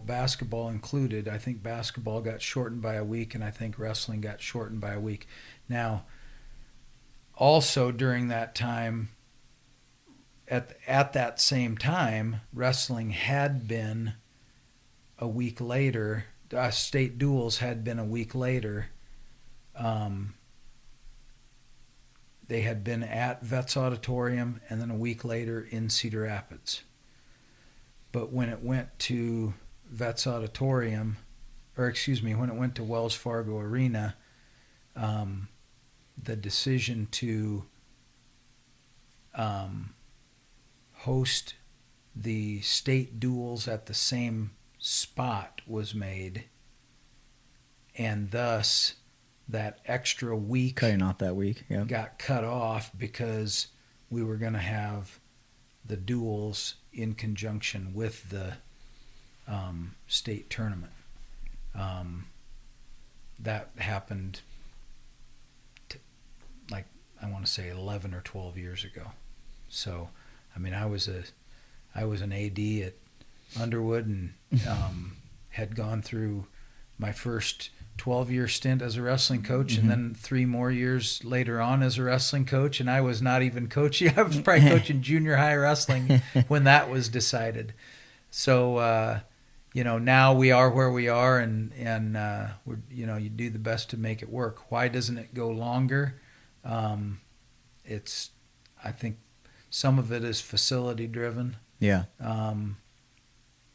included. I think basketball got shortened by a week, and I think wrestling got shortened by a week. Now, also during that time, at that same time, wrestling had been a week later. State duels had been a week later. They had been at Vets Auditorium and then a week later in Cedar Rapids. But when it went to Vets Auditorium, when it went to Wells Fargo Arena, the decision to host the state duels at the same spot was made, and thus that extra week cutting off that week got cut off because we were going to have the duels in conjunction with the state tournament. That happened I want to say 11 or 12 years ago. So I was an AD at Underwood and had gone through my first 12-year stint as a wrestling coach, and then 3 more years later on as a wrestling coach, and I was not even coaching. I was probably coaching junior high wrestling when that was decided. So now we are where we are, and we're, you do the best to make it work. Why doesn't it go longer? I think some of it is facility driven. Yeah.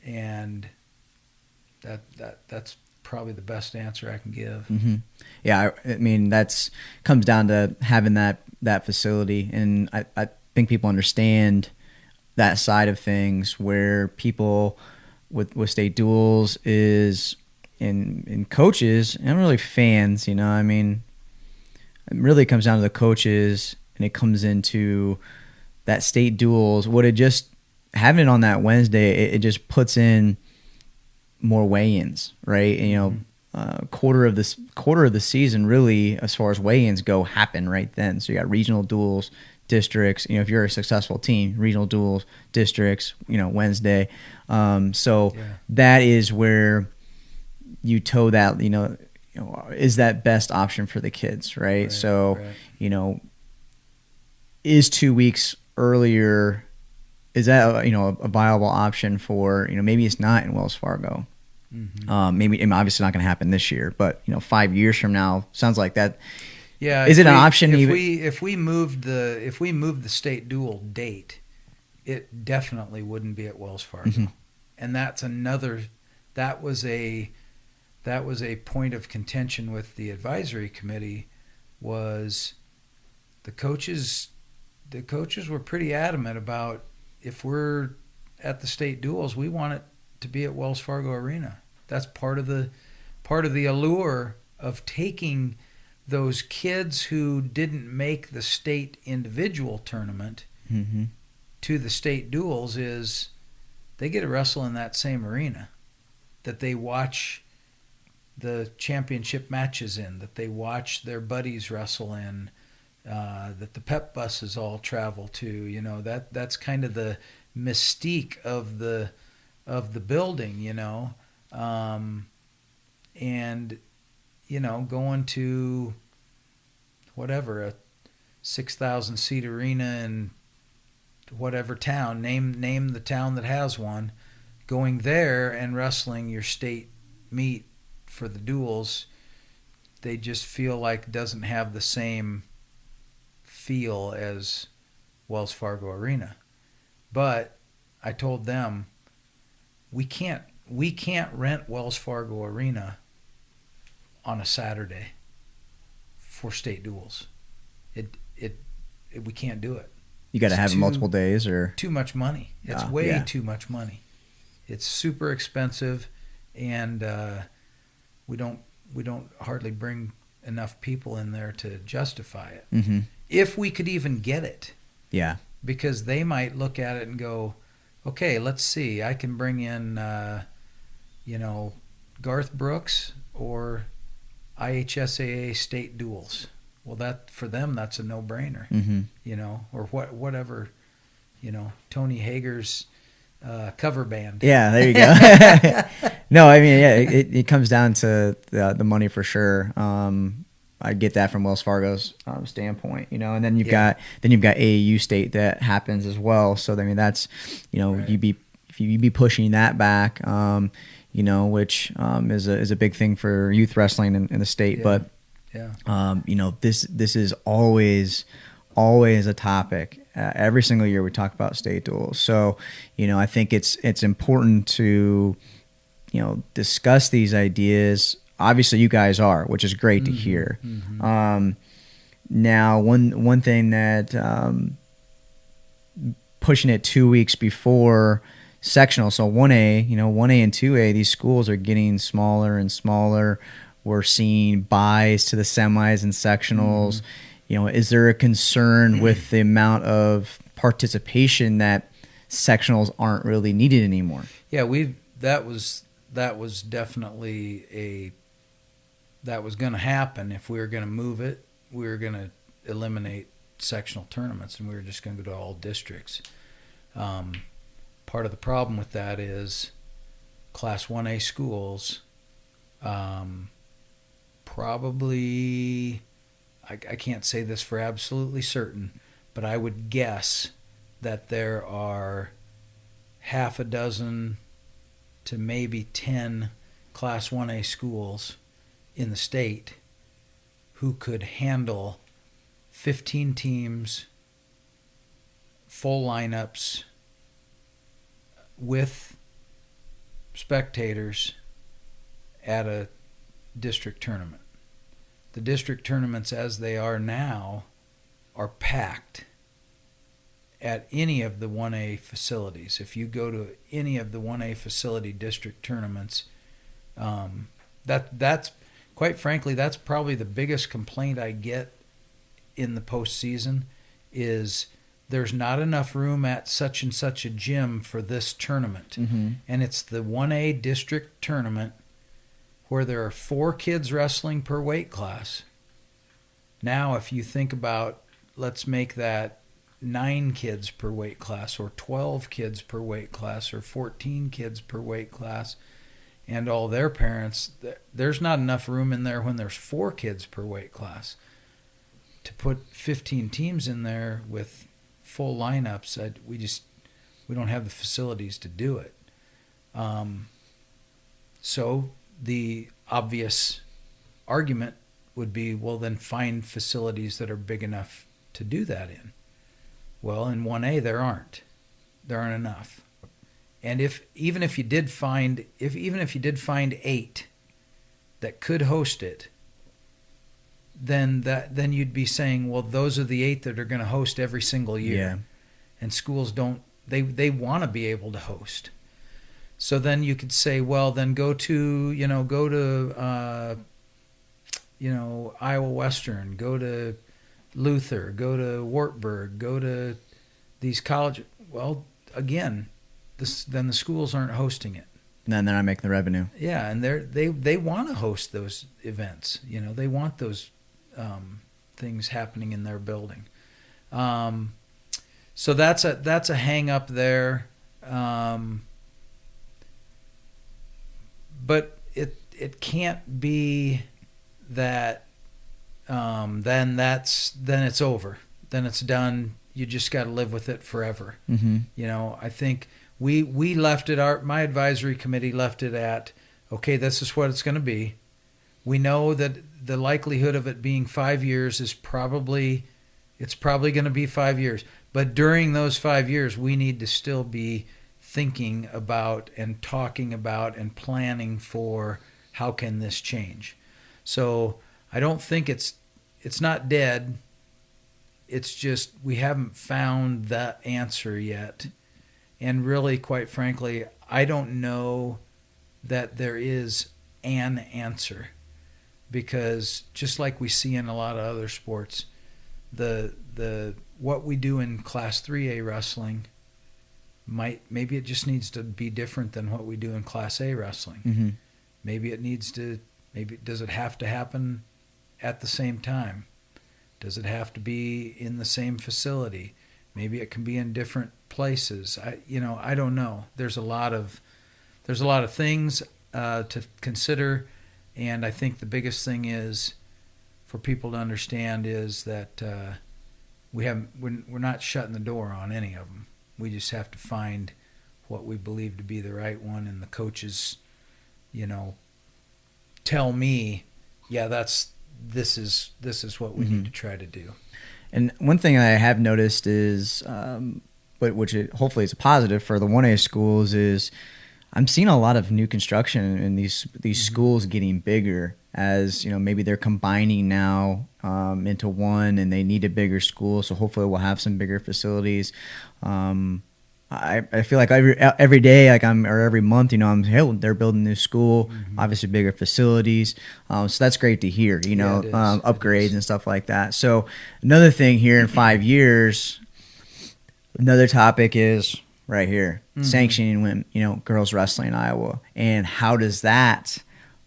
And that's probably the best answer I can give. Mm-hmm. Yeah, I mean that's comes down to having that facility, and I think people understand that side of things where people with state duels is in coaches and really fans. It really comes down to the coaches, and it comes into that state duels. What it just having it on that Wednesday, it just puts in more weigh-ins, right? And, quarter of the season, really, as far as weigh-ins go, happen right then. So you got regional duels, districts. If you're a successful team, regional duels, districts. Wednesday. So that is where you toe that. Is that best option for the kids, right? So is 2 weeks earlier? Is that a viable option for maybe it's not in Wells Fargo. Mm-hmm. Maybe obviously not going to happen this year, but 5 years from now, sounds like that. Yeah, is it an option? If we moved the state dual date, it definitely wouldn't be at Wells Fargo, mm-hmm. and that was a point of contention with the advisory committee. Was the coaches were pretty adamant about, if we're at the state duels, we want it to be at Wells Fargo Arena. That's part of the allure of taking those kids who didn't make the state individual tournament mm-hmm. to the state duels, is they get to wrestle in that same arena that they watch the championship matches in, that they watch their buddies wrestle in, that the pep buses all travel to. That's kind of the mystique of the building, and going to whatever, a 6,000 seat arena in whatever town, name the town that has one, going there and wrestling your state meet for the duels, they just feel like doesn't have the same feel as Wells Fargo Arena. But I told them, we can't rent Wells Fargo Arena on a Saturday for state duels. We can't do it. You got to have multiple days, or too much money. It's way too much money. It's super expensive, and we don't hardly bring enough people in there to justify it. Mm-hmm. If we could even get it. Yeah. Because they might look at it and go, okay, let's see, I can bring in Garth Brooks or IHSAA state duels. Well, that for them, that's a no-brainer. Mm-hmm. Or whatever, Tony Hager's cover band. Yeah, there you go. No, I mean, yeah, it comes down to the money for sure. I get that from Wells Fargo's standpoint, and then you've got AAU state that happens as well. So I mean, that's right. you'd be pushing that back, which is a big thing for youth wrestling in the state. Yeah. But this is always a topic. Every single year we talk about state duels. So I think it's important to discuss these ideas. Obviously, you guys are, which is great to hear. Mm-hmm. Now, one thing that pushing it 2 weeks before sectional, so 1A, 1A and 2A, these schools are getting smaller and smaller. We're seeing buys to the semis and sectionals. Mm-hmm. Is there a concern with the amount of participation that sectionals aren't really needed anymore? Yeah, that was definitely that was going to happen. If we were going to move it, we were going to eliminate sectional tournaments, and we were just going to go to all districts. Part of the problem with that is Class 1A schools probably, I can't say this for absolutely certain, but I would guess that there are half a dozen to maybe 10 Class 1A schools in the state who could handle 15 teams, full lineups, with spectators at a district tournament. The district tournaments as they are now are packed at any of the 1A facilities. If you go to any of the 1A facility district tournaments, that's quite frankly, that's probably the biggest complaint I get in the postseason is there's not enough room at such and such a gym for this tournament. Mm-hmm. And it's the 1A district tournament where there are 4 kids wrestling per weight class. Now, if you think about, let's make that 9 kids per weight class, or 12 kids per weight class, or 14 kids per weight class, and all their parents, there's not enough room in there when there's 4 kids per weight class. To put 15 teams in there with full lineups, we don't have the facilities to do it. So the obvious argument would be, well, then find facilities that are big enough to do that in. Well, in 1A there aren't enough. And even if you did find 8 that could host it, then you'd be saying, well, those are the 8 that are going to host every single year. Yeah. And schools don't. They want to be able to host. So then you could say, well, then go to Iowa Western, go to Luther, go to Wartburg, go to these colleges. Well, again, then the schools aren't hosting it. And then they're not making the revenue. Yeah, and they want to host those events. They want those things happening in their building. So that's a hang up there. But it can't be that then it's over. Then it's done. You just got to live with it forever. Mm-hmm. I think we left it, my advisory committee left it at, okay, this is what it's going to be. We know that the likelihood of it being 5 years is probably going to be 5 years. But during those 5 years, we need to still be thinking about and talking about and planning for how can this change. So I don't think it's not dead. It's just we haven't found the answer yet. And really, quite frankly, I don't know that there is an answer, because just like we see in a lot of other sports, the what we do in Class 3A wrestling maybe it just needs to be different than what we do in Class A wrestling. Mm-hmm. Maybe does it have to happen at the same time? Does it have to be in the same facility? Maybe it can be in different places. I don't know. There's a lot of things to consider, and I think the biggest thing is for people to understand is that we're not shutting the door on any of them. We just have to find what we believe to be the right one, and the coaches, tell me, yeah, this is what we need to try to do. And one thing I have noticed is, hopefully is a positive for the 1A schools, is I'm seeing a lot of new construction in these schools getting bigger, as maybe they're combining now into one, and they need a bigger school. So hopefully we'll have some bigger facilities. I feel like every day, or every month, they're building a new school, obviously bigger facilities. So that's great to hear, upgrades and stuff like that. So another thing here in 5 years, another topic is right here, sanctioning women, girls wrestling in Iowa. And how does that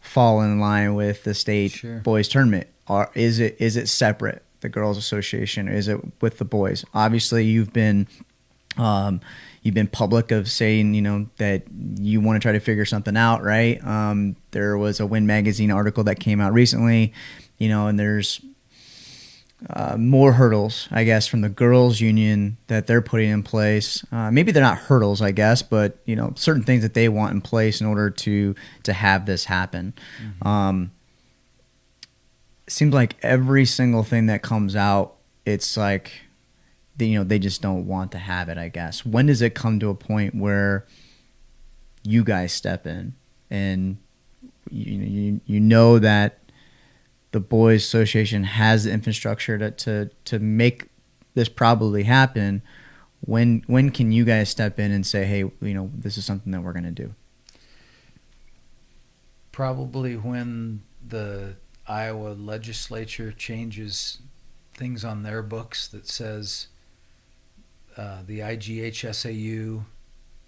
fall in line with the state boys tournament? Or is it separate, the girls association, or is it with the boys? Obviously you've been public of saying, that you want to try to figure something out, right? There was a Win Magazine article that came out recently, and there's more hurdles, I guess, from the girls' union that they're putting in place. Maybe they're not hurdles, I guess, but certain things that they want in place in order to have this happen. It seems like every single thing that comes out, it's like, they just don't want to have it, I guess. When does it come to a point where you guys step in and you know that the boys association has the infrastructure to make this probably happen? When can you guys step in and say, hey, this is something that we're going to do? Probably when the Iowa legislature changes things on their books that says the IGHSAU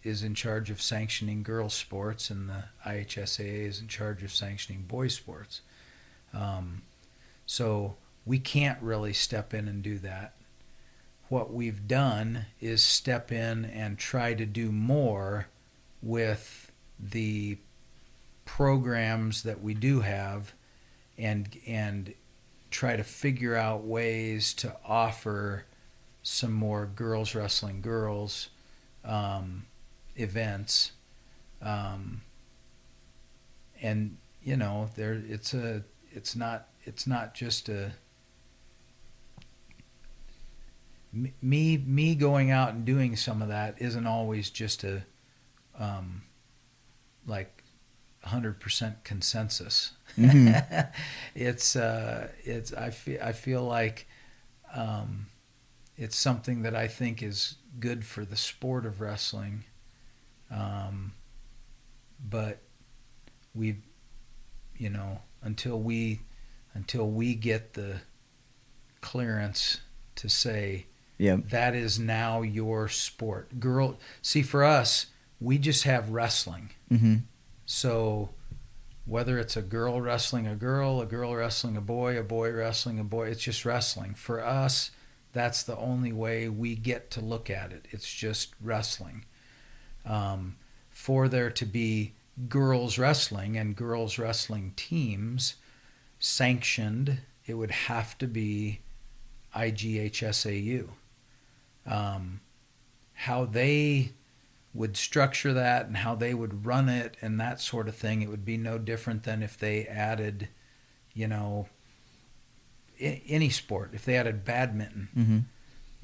is in charge of sanctioning girls sports, and the IHSAA is in charge of sanctioning boys sports. So we can't really step in and do that. What we've done is step in and try to do more with the programs that we do have, and try to figure out ways to offer some more girls wrestling girls events, and you know, there it's not just a me going out and doing some of that isn't always just a like 100% consensus. Mm-hmm. I feel like it's something that I think is good for the sport of wrestling, but we, you know, until we get the clearance to say, Yep. that is now your sport. See, for us, we just have wrestling. Mm-hmm. So whether it's a girl wrestling a girl wrestling a boy wrestling a boy, it's just wrestling. For us, that's the only way we get to look at it. It's just wrestling. For there to be girls wrestling and girls wrestling teams sanctioned, it would have to be IGHSAU. How they would structure that and how they would run it and that sort of thing, it would be no different than if they added, you know, any sport. If they added badminton, Mm-hmm.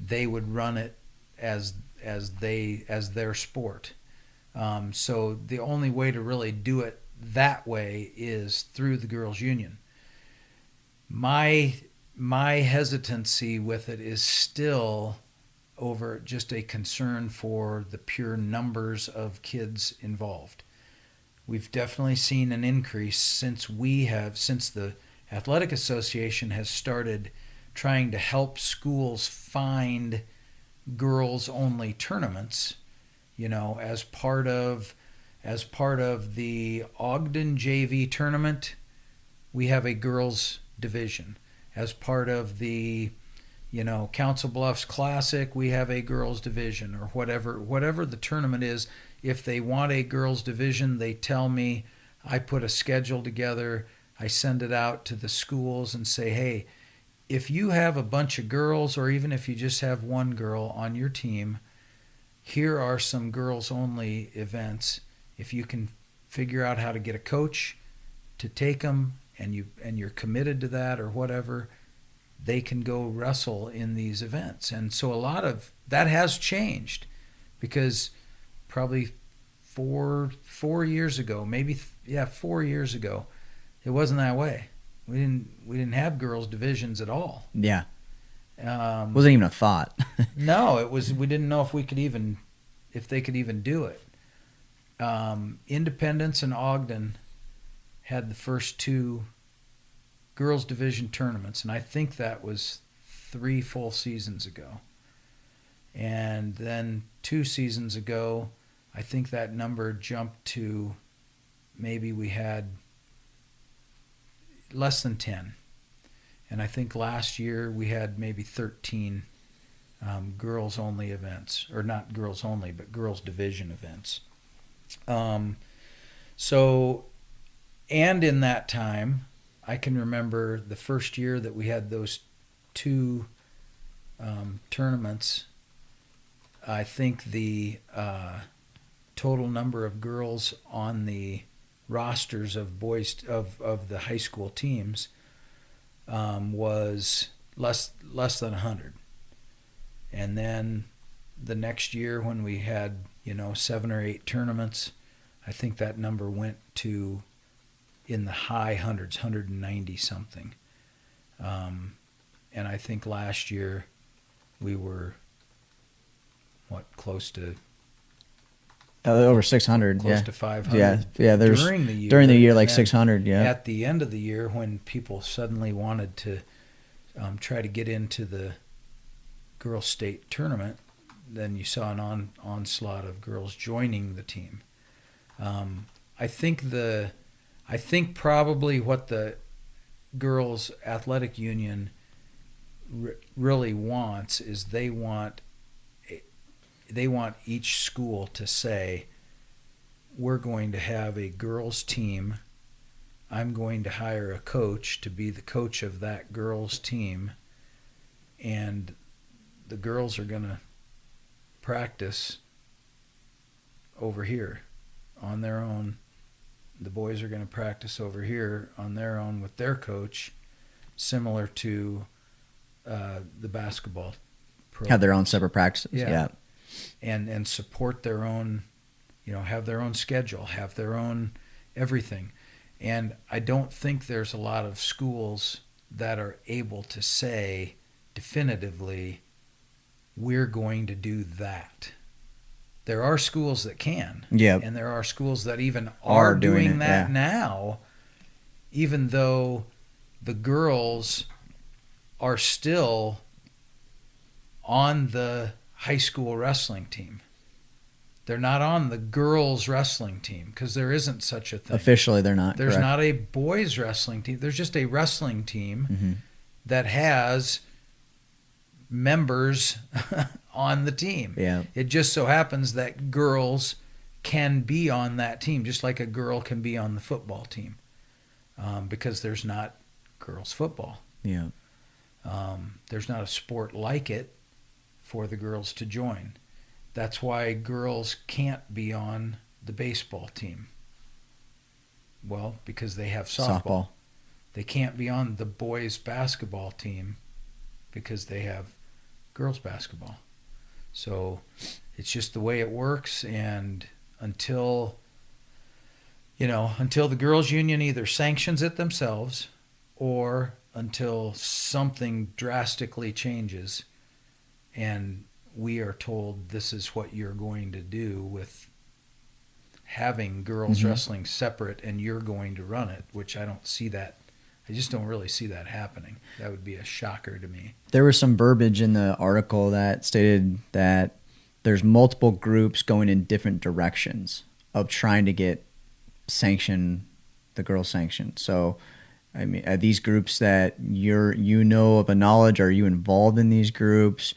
they would run it as their sport. So the only way to really do it that way is through the girls' union. My hesitancy with it is still over just a concern for the pure numbers of kids involved. We've definitely seen an increase since the Athletic Association has started trying to help schools find girls only tournaments, you know, as part of the Ogden JV tournament, we have a girls division. As part of the, you know, Council Bluffs Classic, we have a girls division, or whatever the tournament is. If they want a girls division, they tell me, I put a schedule together, I send it out to the schools and say, hey, if you have a bunch of girls, or even if you just have one girl on your team, here are some girls only events. If you can figure out how to get a coach to take them, and you're committed to that or whatever, they can go wrestle in these events. And so a lot of that has changed, because probably four years ago, 4 years ago, it wasn't that way. We didn't have girls divisions at all. Yeah. Wasn't even a thought. No, it was. We didn't know if they could even do it. Independence and Ogden had the first two girls division tournaments, and I think that was 3 full seasons ago. And then 2 seasons ago, I think that number jumped to, maybe we had less than 10. And I think last year we had maybe 13 girls only events, or not girls only, but girls division events. And in that time, I can remember the first year that we had those 2 tournaments. I think the total number of girls on the rosters of boys of the high school teams was less than 100. And then the next year, when we had, you know, 7 or 8 tournaments, I think that number went to in the high hundreds, 190 something. And I think last year we were close to Over 600. close Yeah. to 500. Yeah. There's during the year, like and then 600. Yeah. At the end of the year, when people suddenly wanted to try to get into the girls state tournament, then you saw an onslaught of girls joining the team. I think probably what the girls athletic union really wants is they want each school to say, we're going to have a girls team. I'm going to hire a coach to be the coach of that girls team, and the girls are going to practice over here on their own. The boys are going to practice over here on their own with their coach, similar to the basketball program. Have their own separate practices. Yeah. And support their own, have their own schedule, have their own everything. And I don't think there's a lot of schools that are able to say definitively, we're going to do that. There are schools that can. Yeah. And there are schools that even are doing that now, even though the girls are still on the high school wrestling team. They're not on the girls wrestling team because there isn't such a thing. Officially, they're not. There's correct. not a boys wrestling team. There's just a wrestling team that has members on the team. Yeah. It just so happens that girls can be on that team, just like a girl can be on the football team, because there's not girls football. Yeah. There's not a sport like it for the girls to join. That's why girls can't be on the baseball team. Well, because they have softball. They can't be on the boys basketball team because they have girls basketball. So it's just the way it works. And until the girls union either sanctions it themselves or until something drastically changes and we are told this is what you're going to do with having girls wrestling separate and you're going to run it, which I don't see that. I just don't really see that happening. That would be a shocker to me. There was some verbiage in the article that stated that there's multiple groups going in different directions of trying to get the girls sanction. So, I mean, are these groups that of a knowledge? Are you involved in these groups?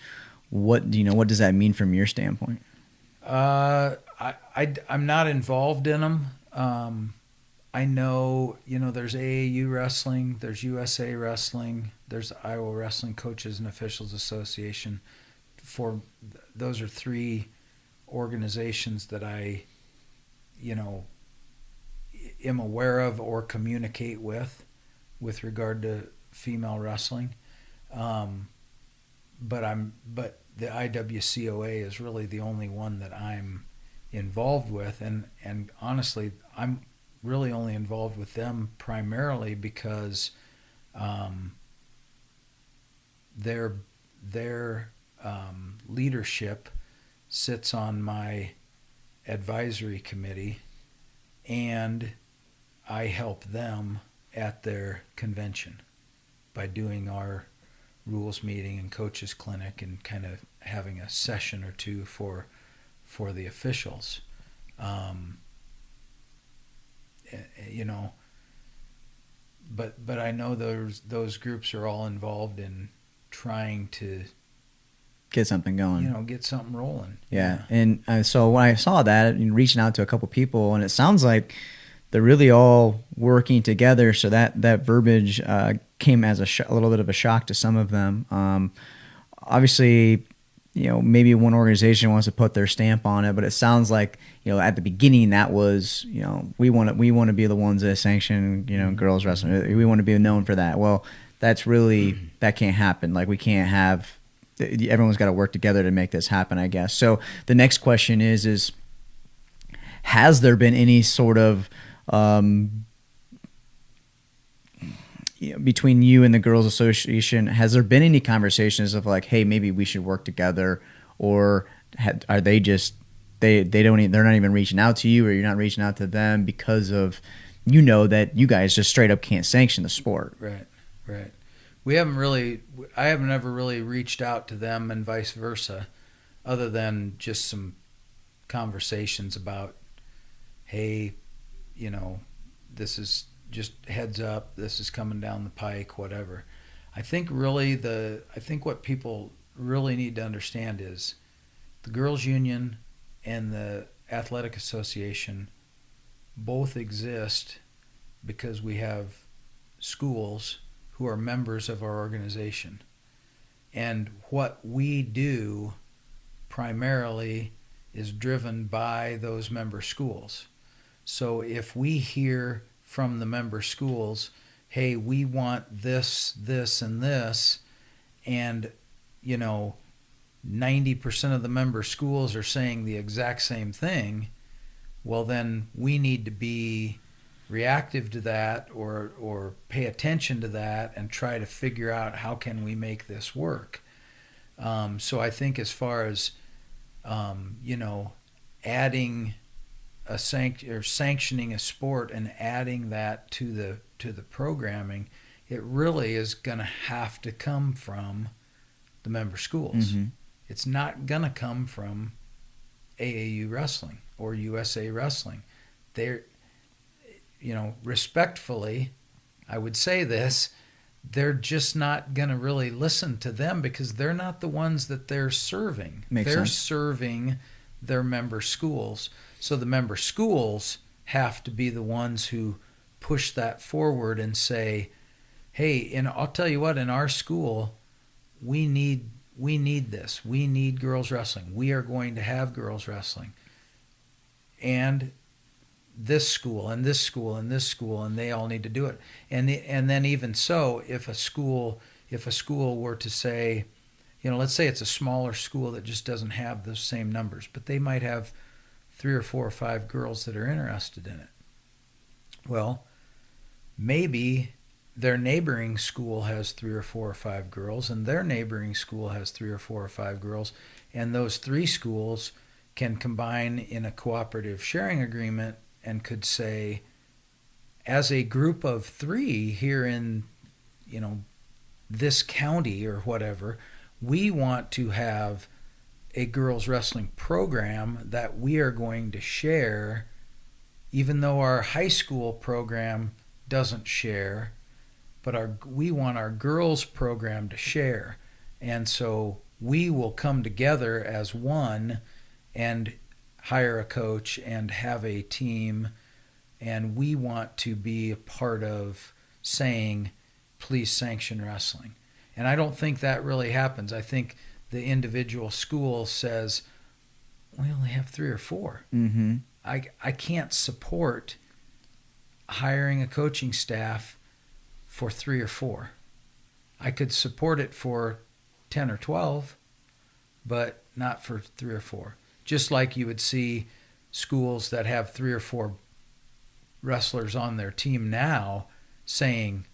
What does that mean from your standpoint? I'm not involved in them. I know, there's AAU wrestling, there's USA wrestling, there's the Iowa Wrestling Coaches and Officials Association. Those are three organizations that I, am aware of or communicate with regard to female wrestling. But the IWCOA is really the only one that I'm involved with, and honestly, I'm really only involved with them primarily because their leadership sits on my advisory committee, and I help them at their convention by doing our rules meeting and coaches clinic and kind of having a session or two for the officials. But I know those groups are all involved in trying to get something going. Get something rolling. Yeah. And so when I saw that and reaching out to a couple people, and it sounds like they're really all working together. So that verbiage came as a little bit of a shock to some of them. Obviously, maybe one organization wants to put their stamp on it, but it sounds like, at the beginning that was, we want to be the ones that sanction, girls wrestling. We want to be known for that. Well, that's really, that can't happen. Like, we can't have, everyone's got to work together to make this happen, I guess. So the next question is has there been any sort of, between you and the Girls Association, has there been any conversations of like, hey, maybe we should work together, or are they just they're not even reaching out to you, or you're not reaching out to them because of that you guys just straight up can't sanction the sport? Right. I haven't ever really reached out to them and vice versa. other than just some conversations about, hey, this is just heads up, this is coming down the pike, whatever. I think what people really need to understand is the girls' union and the athletic association both exist because we have schools who are members of our organization. And what we do primarily is driven by those member schools. So if we hear from the member schools, hey, we want this, this, and this, and 90% of the member schools are saying the exact same thing, well, then we need to be reactive to that or pay attention to that and try to figure out how can we make this work. So I think as far as adding sanctioning a sport and adding that to the programming, it really is going to have to come from the member schools. Mm-hmm. It's not going to come from AAU wrestling or USA wrestling. They're, respectfully, I would say this, they're just not going to really listen to them because they're not the ones that they're serving. Makes they're sense. serving their member schools. So the member schools have to be the ones who push that forward and say, hey, and I'll tell you what, in our school, we need this. We need girls wrestling. We are going to have girls wrestling. And this school and this school and this school, and they all need to do it. And then even so, if a school were to say, let's say it's a smaller school that just doesn't have those same numbers, but they might have 3 or 4 or 5 girls that are interested in it. Well, maybe their neighboring school has 3 or 4 or 5 girls, and their neighboring school has 3 or 4 or 5 girls, and those 3 schools can combine in a cooperative sharing agreement and could say, as a group of 3 here in, this county or whatever, we want to have a girls wrestling program that we are going to share, even though our high school program doesn't share, but we want our girls program to share. And so we will come together as one and hire a coach and have a team, and we want to be a part of saying, please sanction wrestling. And I don't think that really happens. I think the individual school says, we only have 3 or 4. Mm-hmm. I can't support hiring a coaching staff for 3 or 4. I could support it for 10 or 12, but not for 3 or 4. Just like you would see schools that have 3 or 4 wrestlers on their team now saying,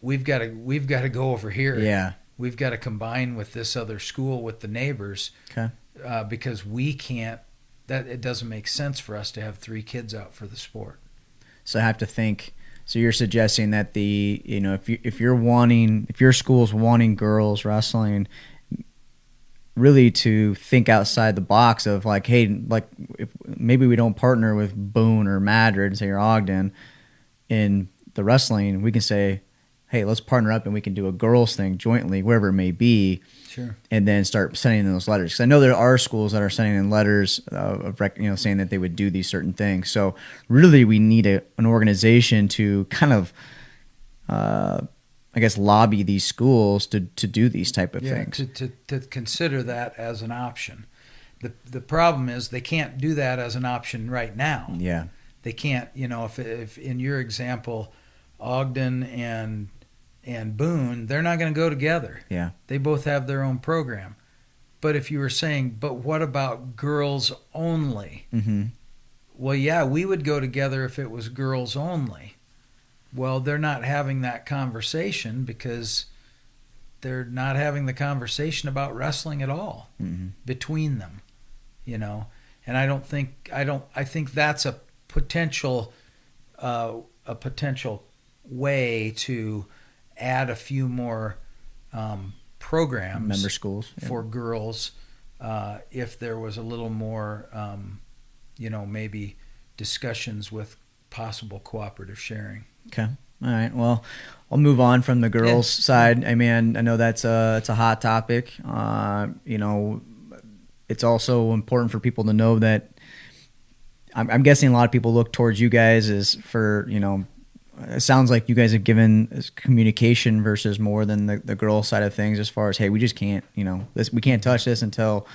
we've got to go over here. Yeah. We've got to combine with this other school, with the neighbors, Okay. Because we can't. That it doesn't make sense for us to have 3 kids out for the sport. So I have to think. So you're suggesting that if your school's wanting girls wrestling, really to think outside the box of like, hey, like if maybe we don't partner with Boone or Madrid, say or Ogden, in the wrestling, we can say, hey, let's partner up and we can do a girls thing jointly, wherever it may be. Sure. And then start sending in those letters. Because I know there are schools that are sending in letters saying that they would do these certain things. So really we need an organization to kind of, lobby these schools to do these type of things. To consider that as an option. The problem is they can't do that as an option right now. Yeah. They can't, if in your example, Ogden and Boone, they're not going to go together. Yeah. They both have their own program. But if you were saying, but what about girls only? Mm-hmm. Well, yeah, we would go together if it was girls only. Well, they're not having that conversation because they're not having the conversation about wrestling at all between them, And I think that's a potential way to add a few more programs Member schools. Yeah. for girls if there was a little more, maybe discussions with possible cooperative sharing. Okay. All right. Well, I'll move on from the girls' side. I mean, I know it's a hot topic. It's also important for people to know that I'm guessing a lot of people look towards you guys as for, it sounds like you guys have given communication versus more than the girl side of things as far as, hey, we just can't, we can't touch this until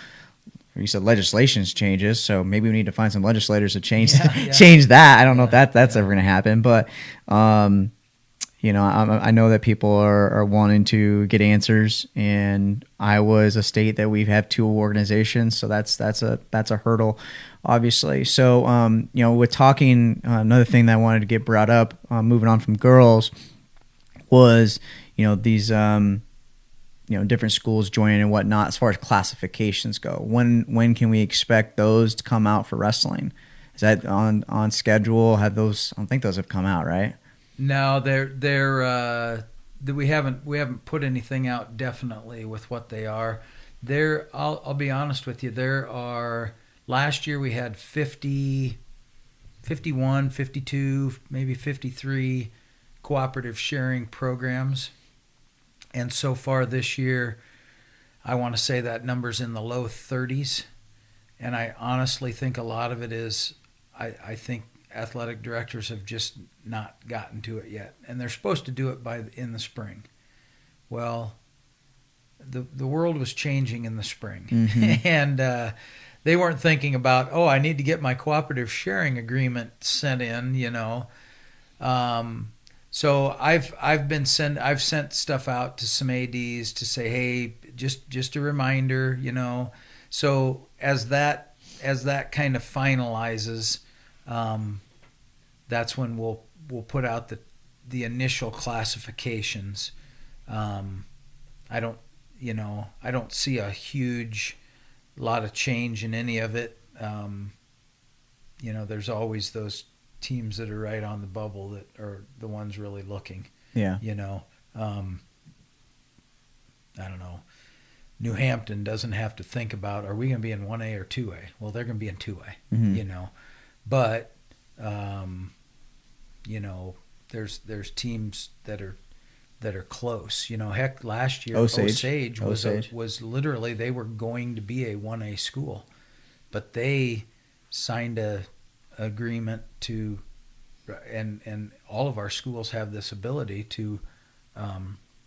you said legislation changes. So maybe we need to find some legislators to change that. I don't know if that's ever going to happen, but, I know that people are wanting to get answers, and Iowa is a state that we have 2 organizations. So that's a hurdle, obviously. So, with talking, another thing that I wanted to get brought up, moving on from girls, was, these, different schools joining and whatnot, as far as classifications go. When can we expect those to come out for wrestling? Is that on schedule? I don't think those have come out, right? No, we haven't put anything out definitely with what they are. I'll be honest with you. Last year we had 50, 51, 52, maybe 53 cooperative sharing programs. And so far this year, I want to say that number's in the low 30s. And I honestly think a lot of it is, I think athletic directors have just not gotten to it yet. And they're supposed to do it in the spring. Well, the world was changing in the spring. Mm-hmm. And they weren't thinking about, I need to get my cooperative sharing agreement sent in, So I've sent stuff out to some ADs to say, hey, just a reminder, So as that kind of finalizes, that's when we'll put out the initial classifications. I don't see a huge lot of change in any of it. There's always those teams that are right on the bubble that are the ones really looking. Yeah. I don't know. New Hampton doesn't have to think about, are we going to be in 1A or 2A? Well, they're going to be in 2A, mm-hmm. But, there's teams that are close. Heck, last year Osage was literally, they were going to be a 1A school, but they signed a agreement to, and all of our schools have this ability to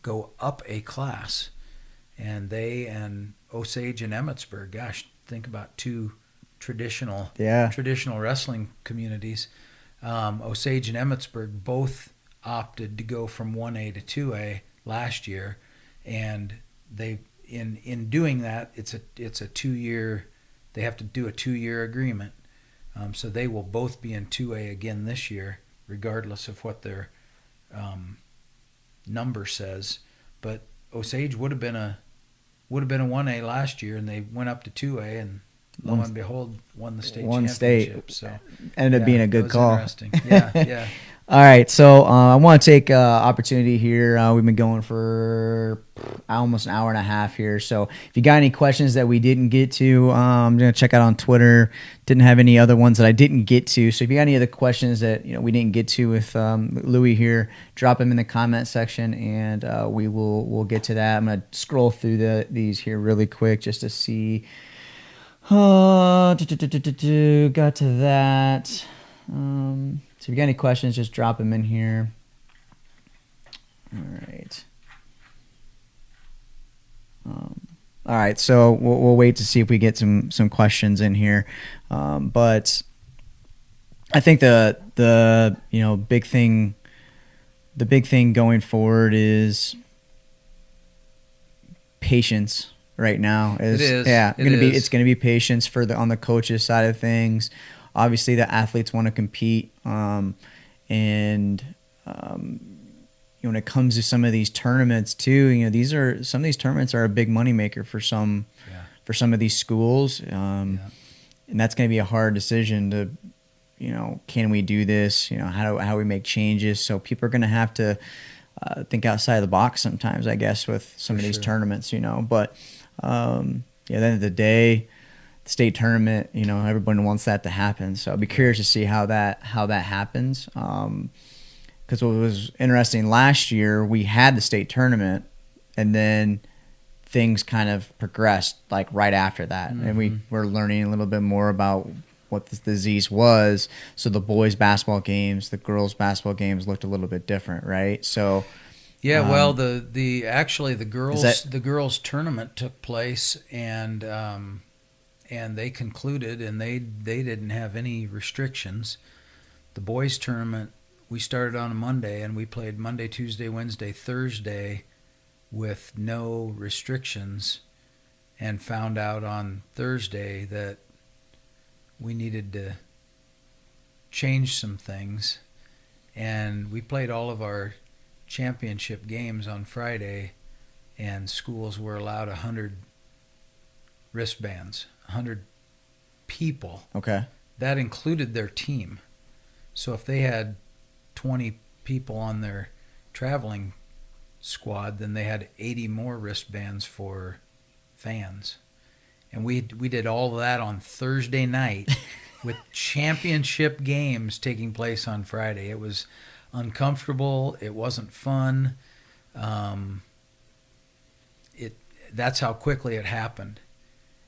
go up a class, and Osage and Emmetsburg, gosh, think about 2 traditional wrestling communities. Osage and Emmetsburg both opted to go from 1A to 2A last year, and they in doing that, it's a 2-year, they have to do a 2-year agreement. So they will both be in 2A again this year, regardless of what their number says. But Osage would have been a 1A last year, and they went up to 2A, and lo and behold, won the state championship. So ended up being a good call. Interesting. Yeah. All right, so I want to take opportunity here. We've been going for almost an hour and a half here. So if you got any questions that we didn't get to, I'm going to check out on Twitter. Didn't have any other ones that I didn't get to. So if you got any other questions that we didn't get to with Lewie here, drop them in the comment section, and we'll get to that. I'm going to scroll through these here really quick just to see. Got to that. So if you got any questions, just drop them in here. All right. All right, so we'll wait to see if we get some questions in here. But I think the big thing going forward is patience. Right now it is. It's going to be patience on the coaches side of things. Obviously, the athletes want to compete, and when it comes to some of these tournaments too, some of these tournaments are a big moneymaker for some of these schools, and that's going to be a hard decision to, can we do this? How do we make changes? So people are going to have to think outside of the box sometimes, I guess, with some of these tournaments, but at the end of the day, the state tournament, everyone wants that to happen. So I'd be curious to see how that happens. Because what was interesting last year, we had the state tournament, and then things kind of progressed like right after that, and we were learning a little bit more about what this disease was. So the boys' basketball games, the girls' basketball games looked a little bit different, right? So yeah, well, the girls tournament took place, and they concluded, and they didn't have any restrictions. The boys tournament, we started on a Monday, and we played Monday, Tuesday, Wednesday, Thursday with no restrictions, and found out on Thursday that we needed to change some things. And we played all of our championship games on Friday, and schools were allowed 100 wristbands, 100 people. Okay. That included their team. So if they had 20 people on their traveling squad, then they had 80 more wristbands for fans. And we did all of that on Thursday night with championship games taking place on Friday. It was uncomfortable. It wasn't fun. That's how quickly it happened.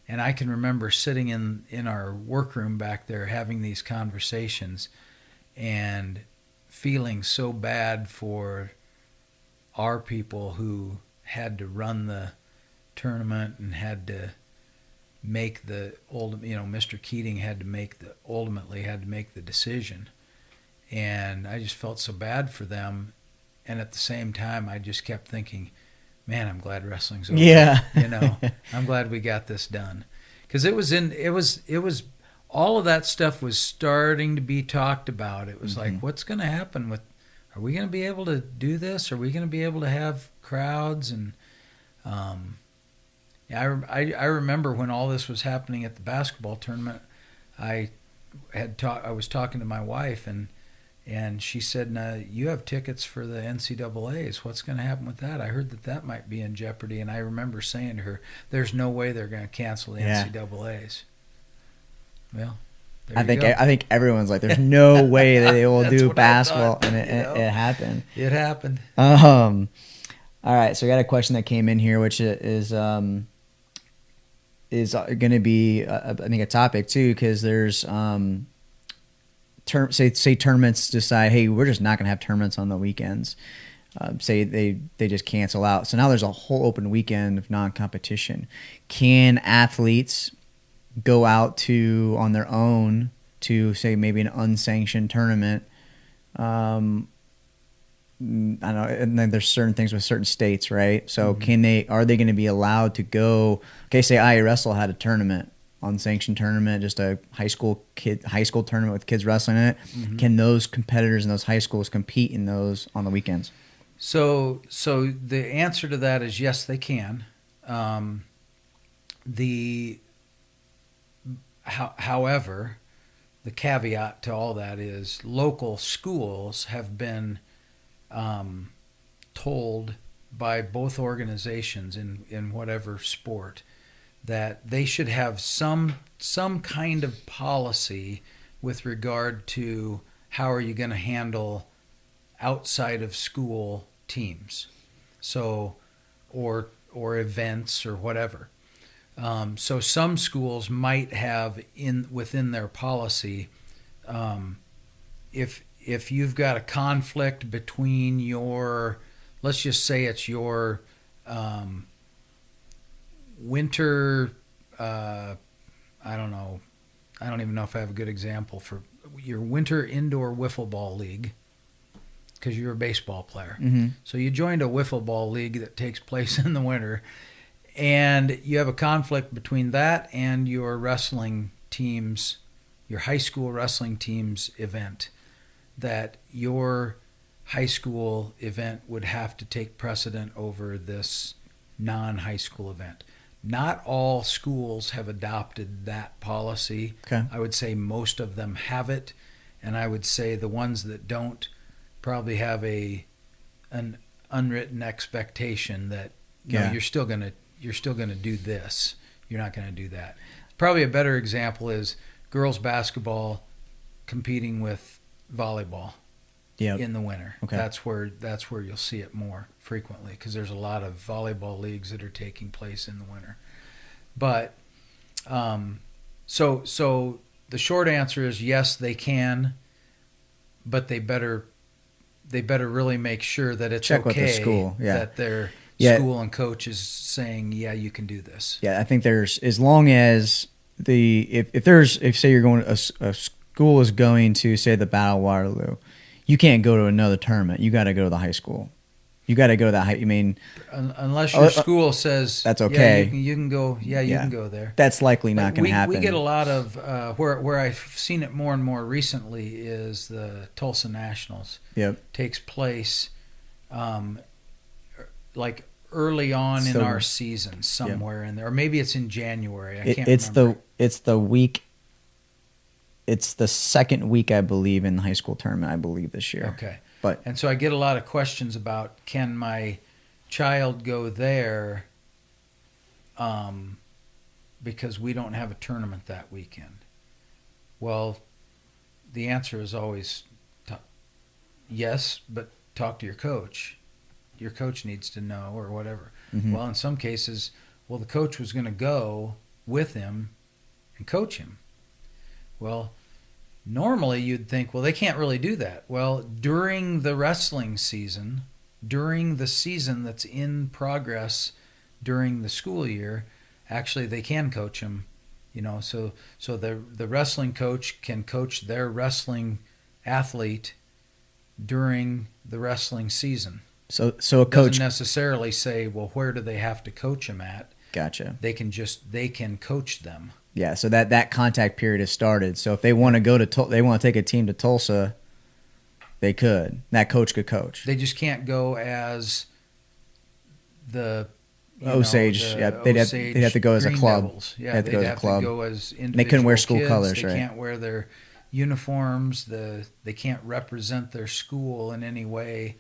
And I can remember sitting in our workroom back there having these conversations and feeling so bad for our people who had to run the tournament and had to make the Mr. Keating ultimately had to make the decision. And I just felt so bad for them. And at the same time, I just kept thinking, man, I'm glad wrestling's over. Yeah. I'm glad we got this done. Because it was all of that stuff was starting to be talked about. It was like, what's going to happen are we going to be able to do this? Are we going to be able to have crowds? And I remember when all this was happening at the basketball tournament, I was talking to my wife, and she said, "Now you have tickets for the NCAAs. What's going to happen with that? I heard that might be in jeopardy." And I remember saying to her, "There's no way they're going to cancel the NCAAs." Well, I think everyone's like, "There's no way that they will do basketball," and it happened. It happened. All right, so we got a question that came in here, which is going to be, I think, a topic too, because there's say tournaments decide, hey, we're just not going to have tournaments on the weekends. Say they just cancel out. So now there's a whole open weekend of non-competition. Can athletes go out on their own to, say, maybe an unsanctioned tournament? I don't know, and then there's certain things with certain states, right? So are they going to be allowed to go? Okay, say IA Wrestle had a tournament, unsanctioned tournament, just a high school tournament with kids wrestling in it. Can those competitors in those high schools compete in those on the weekends? So the answer to that is yes, they can. However, the caveat to all that is local schools have been told by both organizations in whatever sport that they should have some kind of policy with regard to how are you going to handle outside of school teams, so or events or whatever. So some schools might have within their policy, if you've got a conflict between let's just say it's your winter, I don't even know if I have a good example for your winter indoor wiffle ball league, because you're a baseball player. So you joined a wiffle ball league that takes place in the winter, and you have a conflict between that and your wrestling team's, your high school wrestling team's event, that your high school event would have to take precedent over this non-high school event. Not all schools have adopted that policy. Okay. I would say most of them have it, and I would say the ones that don't probably have an unwritten expectation that you're still gonna do this. You're not going to do that. Probably a better example is girls basketball competing with volleyball in the winter. Okay. That's where you'll see it more frequently, because there's a lot of volleyball leagues that are taking place in the winter. But so the short answer is yes, they can, but they better really make sure that it's Check okay with the school. Yeah. that their Yeah. school and coach is saying, yeah, you can do this. Yeah, I think there's, as long as if say you're going, a school is going to, say, the Battle of Waterloo, you can't go to another tournament. You got to go to the high school. You got to go to that high. I mean, Unless your school says that's okay. Yeah, you can go. Yeah, you can go there. That's likely not going to happen. We get a lot of where I've seen it more and more recently is the Tulsa Nationals. Yep. Takes place, like early on in our season, somewhere in there, or maybe it's in January. I can't remember. It's the week. It's the second week, I believe, in the high school tournament. I believe this year. Okay. And so I get a lot of questions about, can my child go there because we don't have a tournament that weekend? Well, the answer is always yes, but talk to your coach. Your coach needs to know, or whatever. Mm-hmm. Well, in some cases, the coach was going to go with him and coach him. Well, normally you'd think, they can't really do that. Well, during the wrestling season, during the season that's in progress during the school year, actually they can coach them, so the wrestling coach can coach their wrestling athlete during the wrestling season. So a coach doesn't necessarily say, where do they have to coach them at? Gotcha. They can coach them. Yeah, so that contact period has started. So if they want to go to they want to take a team to Tulsa, they could. That coach could coach. They just can't go as the Osage. They'd have to go as a Green club. Devils. Yeah, they'd have have to go as a club. to go as individual They couldn't wear school kids. colors, They right? can't wear their uniforms. They can't represent their school in any way.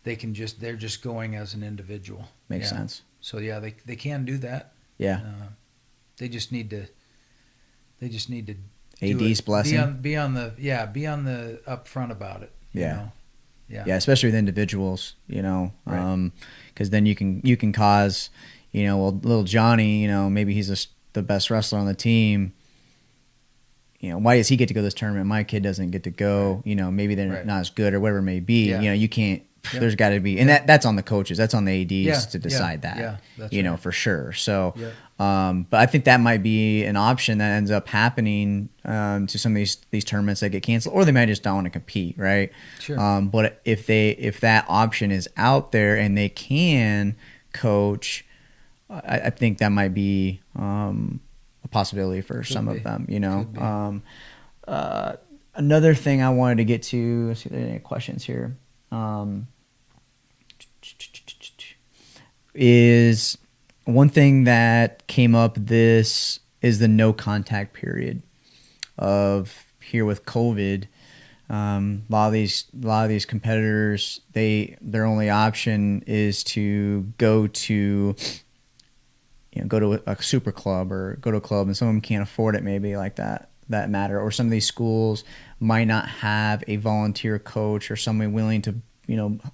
They're just going as an individual. Makes sense. So they can do that. Yeah. They just need to AD's blessing. Be on the upfront about it. Yeah. Yeah, especially with individuals, Right. Because then you can cause, little Johnny, maybe he's the best wrestler on the team. Why does he get to go to this tournament? My kid doesn't get to go. Right. Maybe they're Right. not as good or whatever it may be. Yeah. You can't. Yeah. There's got to be, and that's on the coaches. That's on the ADs to decide that. Yeah, that's right. right. For sure. So, Yeah. But I think that might be an option that ends up happening to some of these tournaments that get canceled, or they might just don't want to compete, right? Sure. But if that option is out there and they can coach, I think that might be a possibility for some of them. Another thing I wanted to get to. Let's see if there's any questions here. Is one thing that came up is the no contact period of here with COVID. A lot of these competitors, their only option is to go to a super club or go to a club, and some of them can't afford it, maybe like that matter, or some of these schools might not have a volunteer coach or somebody willing to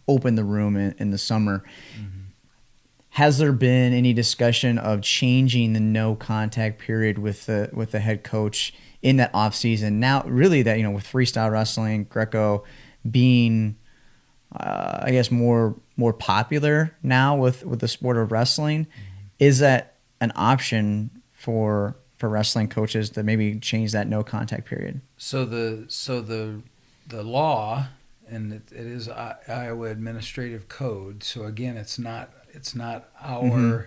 open the room in the summer. Mm-hmm. Has there been any discussion of changing the no contact period with the head coach in that off season? Now, really, that with freestyle wrestling, Greco being, I guess more popular now with the sport of wrestling, mm-hmm. is that an option for wrestling coaches to maybe change that no contact period? So the law, and it is Iowa Administrative Code. So again, it's not our mm-hmm.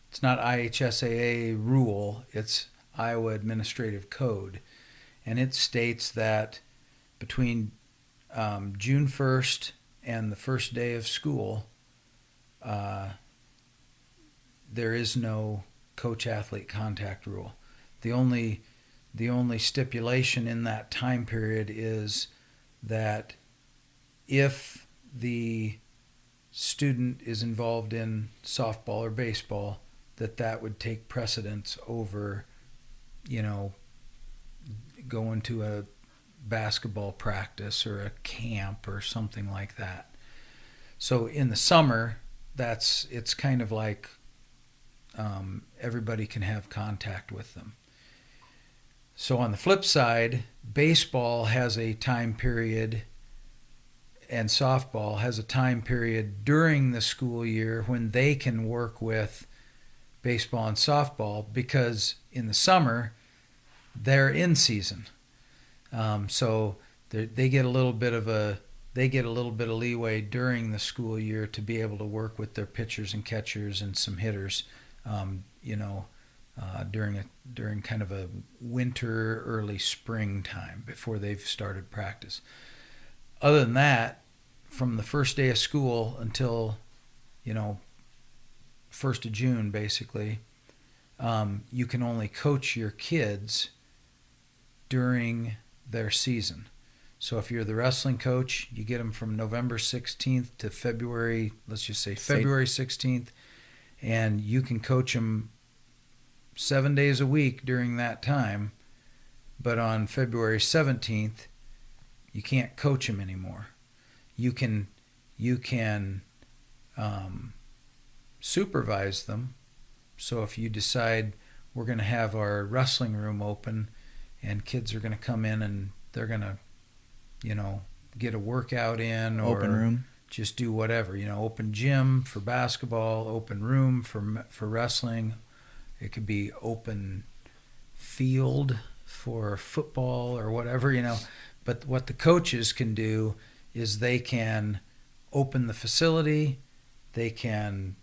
it's not IHSAA rule. It's Iowa Administrative Code, and it states that between June 1st and the first day of school, there is no coach-athlete contact rule. The only stipulation in that time period is that if the student is involved in softball or baseball, that would take precedence over, going to a basketball practice or a camp or something like that. So in the summer, it's kind of like everybody can have contact with them. So on the flip side, baseball has a time period and softball has a time period during the school year when they can work with baseball and softball, because in the summer they're in season. So they get a little bit of leeway during the school year to be able to work with their pitchers and catchers and some hitters, during kind of a winter, early spring time before they've started practice. Other than that, from the first day of school until 1st of June, basically, you can only coach your kids during their season. So if you're the wrestling coach, you get them from November 16th to February 16th, and you can coach them 7 days a week during that time. But on February 17th, you can't coach them anymore. You can supervise them. So if you decide we're going to have our wrestling room open and kids are going to come in and they're going to, get a workout in, or Open room. just do whatever, open gym for basketball, open room for wrestling. It could be open field for football or whatever, But what the coaches can do is they can open the facility, they can,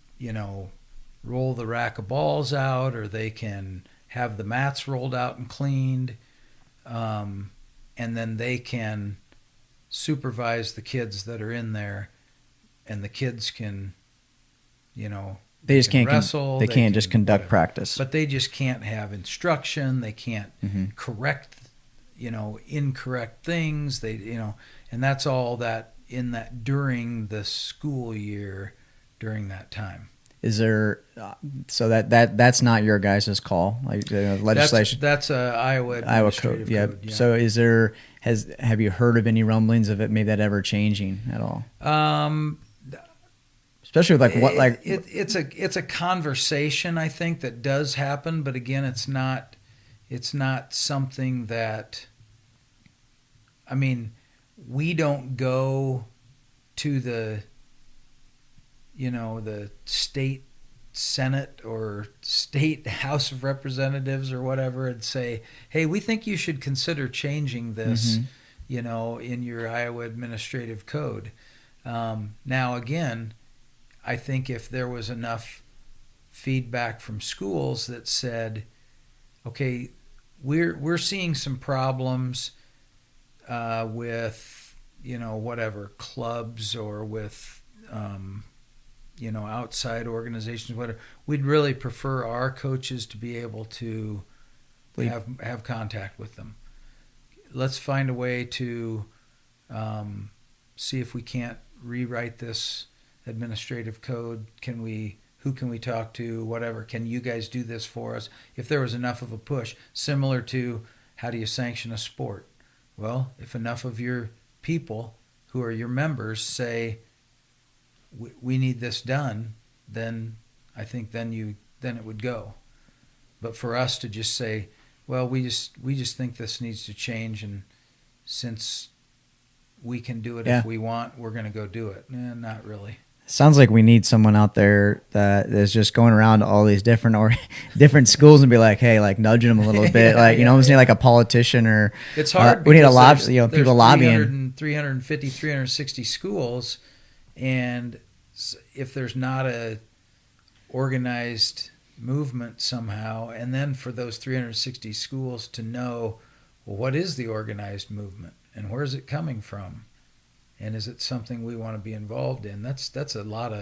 roll the rack of balls out, or they can have the mats rolled out and cleaned, and then they can supervise the kids that are in there, and the kids can, They just can't wrestle. They can't just conduct whatever. practice. But they just can't have instruction. They can't correct, incorrect things. And that's all that during the school year, during that time. Is there so that's not your guys' call, like legislation? That's Iowa administrative code. code. Yeah. So have you heard of any rumblings of it? Maybe that ever changing at all? Especially with it's a conversation, I think, that does happen, but again, it's not something that, we don't go to the state Senate or state House of Representatives or whatever and say, hey, we think you should consider changing this, in your Iowa administrative code. Now, again, I think if there was enough feedback from schools that said, okay, we're seeing some problems with, whatever, clubs or with, outside organizations, whatever, we'd really prefer our coaches to be able to have contact with them. Let's find a way to see if we can't rewrite this administrative code. Who can we talk to? Whatever. Can you guys do this for us? If there was enough of a push, similar to how do you sanction a sport? Well, if enough of your people who are your members say, we need this done, then I think then it would go. But for us to just say, well, we just think this needs to change, and since we can do it if we want, we're going to go do it. Not really. Sounds like we need someone out there that is just going around to all these different schools and be like, hey, like nudging them a little bit, almost need like a politician or it's hard. We need a lobby, people lobbying. 350, 360 schools, and if there's not a organized movement somehow, and then for those 360 schools to know, well, what is the organized movement and where is it coming from? And is it something we want to be involved in? That's a lot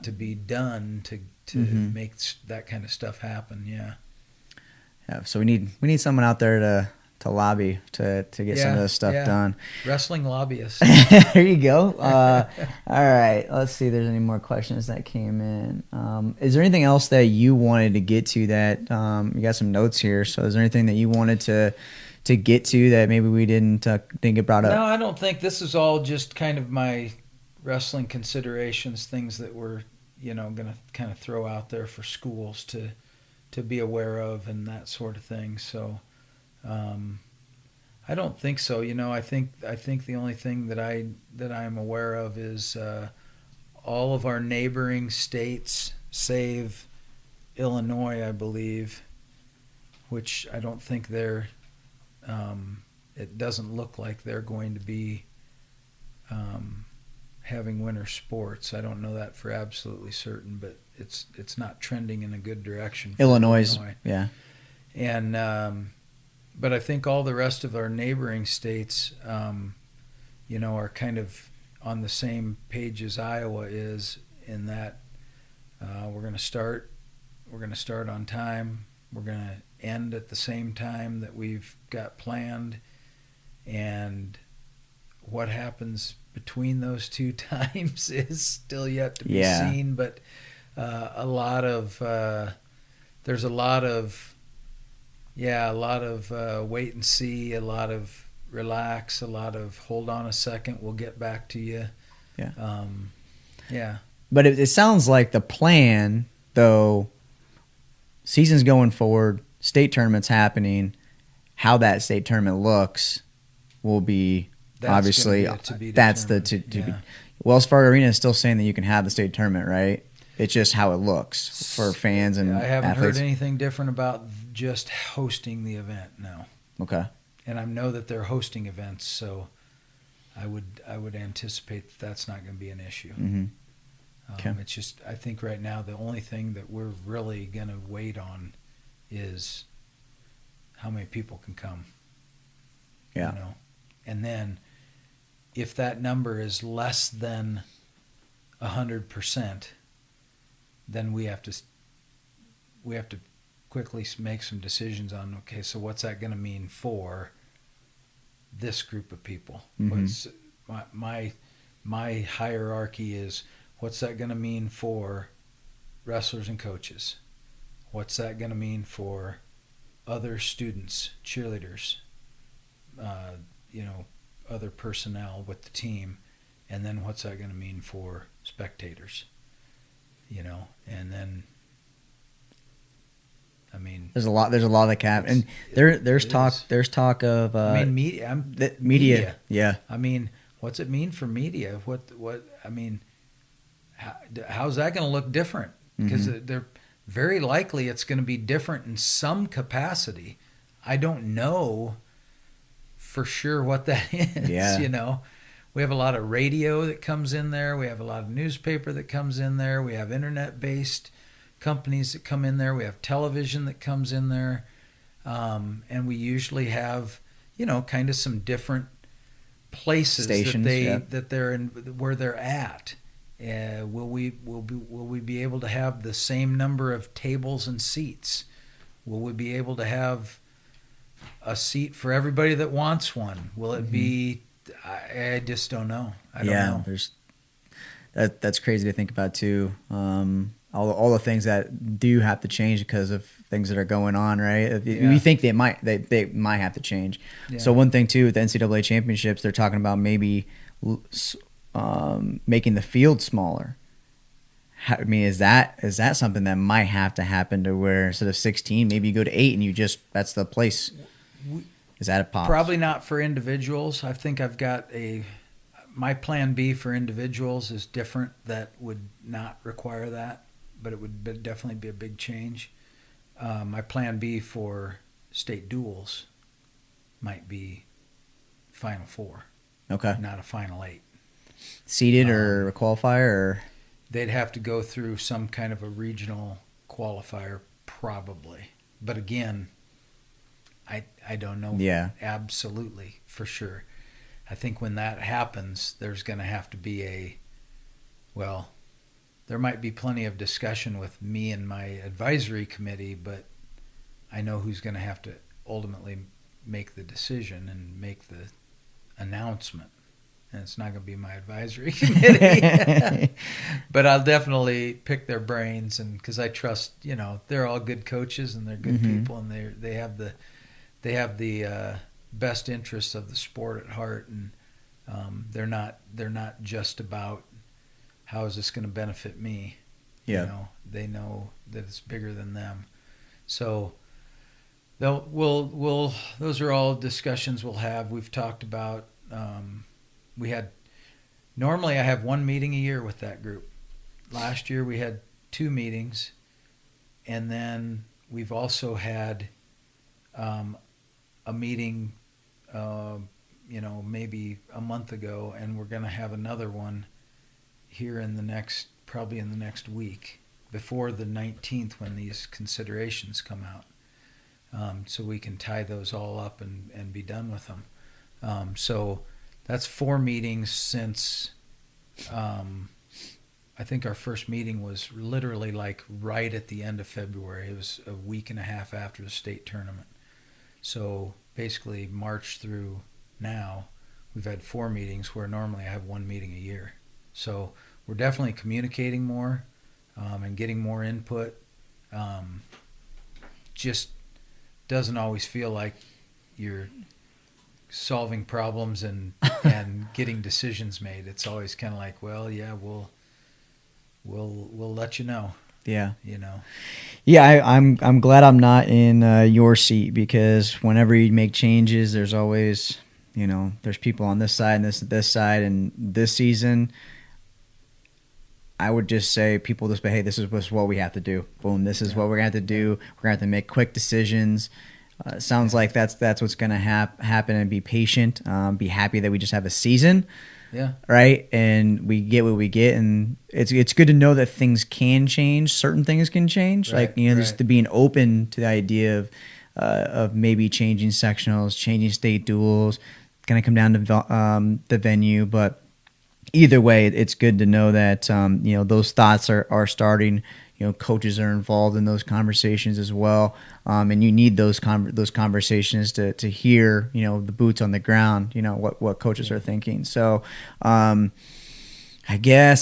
to be done to make that kind of stuff happen. Yeah. So we need someone out there lobby to get some of this stuff done. Wrestling lobbyists. There you go. All right. Let's see if there's any more questions that came in. Is there anything else that you wanted to get to that you got some notes here? So is there anything that you wanted to get to that maybe we didn't get brought up? No, I don't think. This is all just kind of my wrestling considerations, things that we're, going to kind of throw out there for schools to be aware of and that sort of thing. So I don't think so. I think the only thing that I'm aware of is all of our neighboring states, save Illinois, I believe, which I don't think they're. It doesn't look like they're going to be having winter sports. I don't know that for absolutely certain, but it's not trending in a good direction. Illinois, yeah. And but I think all the rest of our neighboring states, are kind of on the same page as Iowa is, in that we're going to start on time. We're going to end at the same time that we've got planned, and what happens between those two times is still yet to be seen. But there's a lot of wait and see, a lot of relax, a lot of hold on a second, we'll get back to you. But it sounds like the plan, though, season's going forward, state tournament's happening, how that state tournament looks will be obviously that's the to be. Wells Fargo Arena is still saying that you can have the state tournament, right? It's just how it looks for fans and I haven't athletes. heard anything different about just hosting the event. No. Okay. And I know that they're hosting events, so I would anticipate that's not going to be an issue. Mm-hmm. Okay. It's just, I think right now the only thing that we're really going to wait on is how many people can come. Yeah. And then if that number is less than 100%, then we have to quickly make some decisions on, okay, so what's that going to mean for this group of people? Mm-hmm. My hierarchy is, what's that going to mean for wrestlers and coaches? What's that going to mean for other students, cheerleaders, other personnel with the team? And then what's that going to mean for spectators? And then, I mean, there's a lot that can, and there's talk of media. Yeah. I mean, what's it mean for media? How's that going to look different? Because they're very likely it's going to be different in some capacity. I don't know for sure what that is. Yeah. We have a lot of radio that comes in there. We have a lot of newspaper that comes in there. We have internet-based companies that come in there. We have television that comes in there. And we usually have, kind of some different places stations that they're in, where they're at. Will we be able to have the same number of tables and seats? Will we be able to have a seat for everybody that wants one? Will it be? I just don't know. I don't know. There's that's crazy to think about too. All the things that do have to change because of things that are going on, right? We think they might have to change. Yeah. So one thing too with the NCAA championships, they're talking about maybe making the field smaller. I mean, is that something that might have to happen to where instead of 16, maybe you go to 8 and that's the place? Is that a pop? Probably not for individuals. I think I've got my plan B for individuals is different. That would not require that, but it would definitely be a big change. My plan B for state duels might be Final Four. Okay. Not a Final 8. Seeded or a qualifier? Or? They'd have to go through some kind of a regional qualifier probably. But again, I don't know. Yeah. Absolutely, for sure. I think when that happens, there's going to have to be there might be plenty of discussion with me and my advisory committee, but I know who's going to have to ultimately make the decision and make the announcement. And it's not going to be my advisory committee, but I'll definitely pick their brains, and because I trust, they're all good coaches and they're good people, and they have the best interests of the sport at heart, and they're not just about how is this going to benefit me. Yeah. They know that it's bigger than them. So those are all discussions we'll have. We've talked about. Normally I have one meeting a year with that group. Last year we had 2 meetings, and then we've also had a meeting, maybe a month ago, and we're going to have another one here probably in the next week, before the 19th when these considerations come out, so we can tie those all up and be done with them. So that's 4 meetings since I think our first meeting was literally like right at the end of February. It was a week and a half after the state tournament. So basically March through now, we've had 4 meetings where normally I have 1 meeting a year. So we're definitely communicating more and getting more input. Just doesn't always feel like you're solving problems and getting decisions made. It's always kind of like, well, yeah, we'll let you know. Yeah. Yeah, I'm glad I'm not in your seat, because whenever you make changes, there's always, there's people on this side and this side. And this season, I would just say people just say, hey, this is what we have to do. Boom, this is what we're going to have to do. We're going to have to make quick decisions. Sounds like that's what's going to happen, and be patient. Be happy that we just have a season. Yeah. Right. And we get what we get, and it's good to know that things can change. Certain things can change. Right, just to being open to the idea of maybe changing sectionals, changing state duels. It's going to come down to the venue, but either way, it's good to know that those thoughts are starting. Coaches are involved in those conversations as well, and you need those conversations to hear the boots on the ground. What coaches are thinking. So, I guess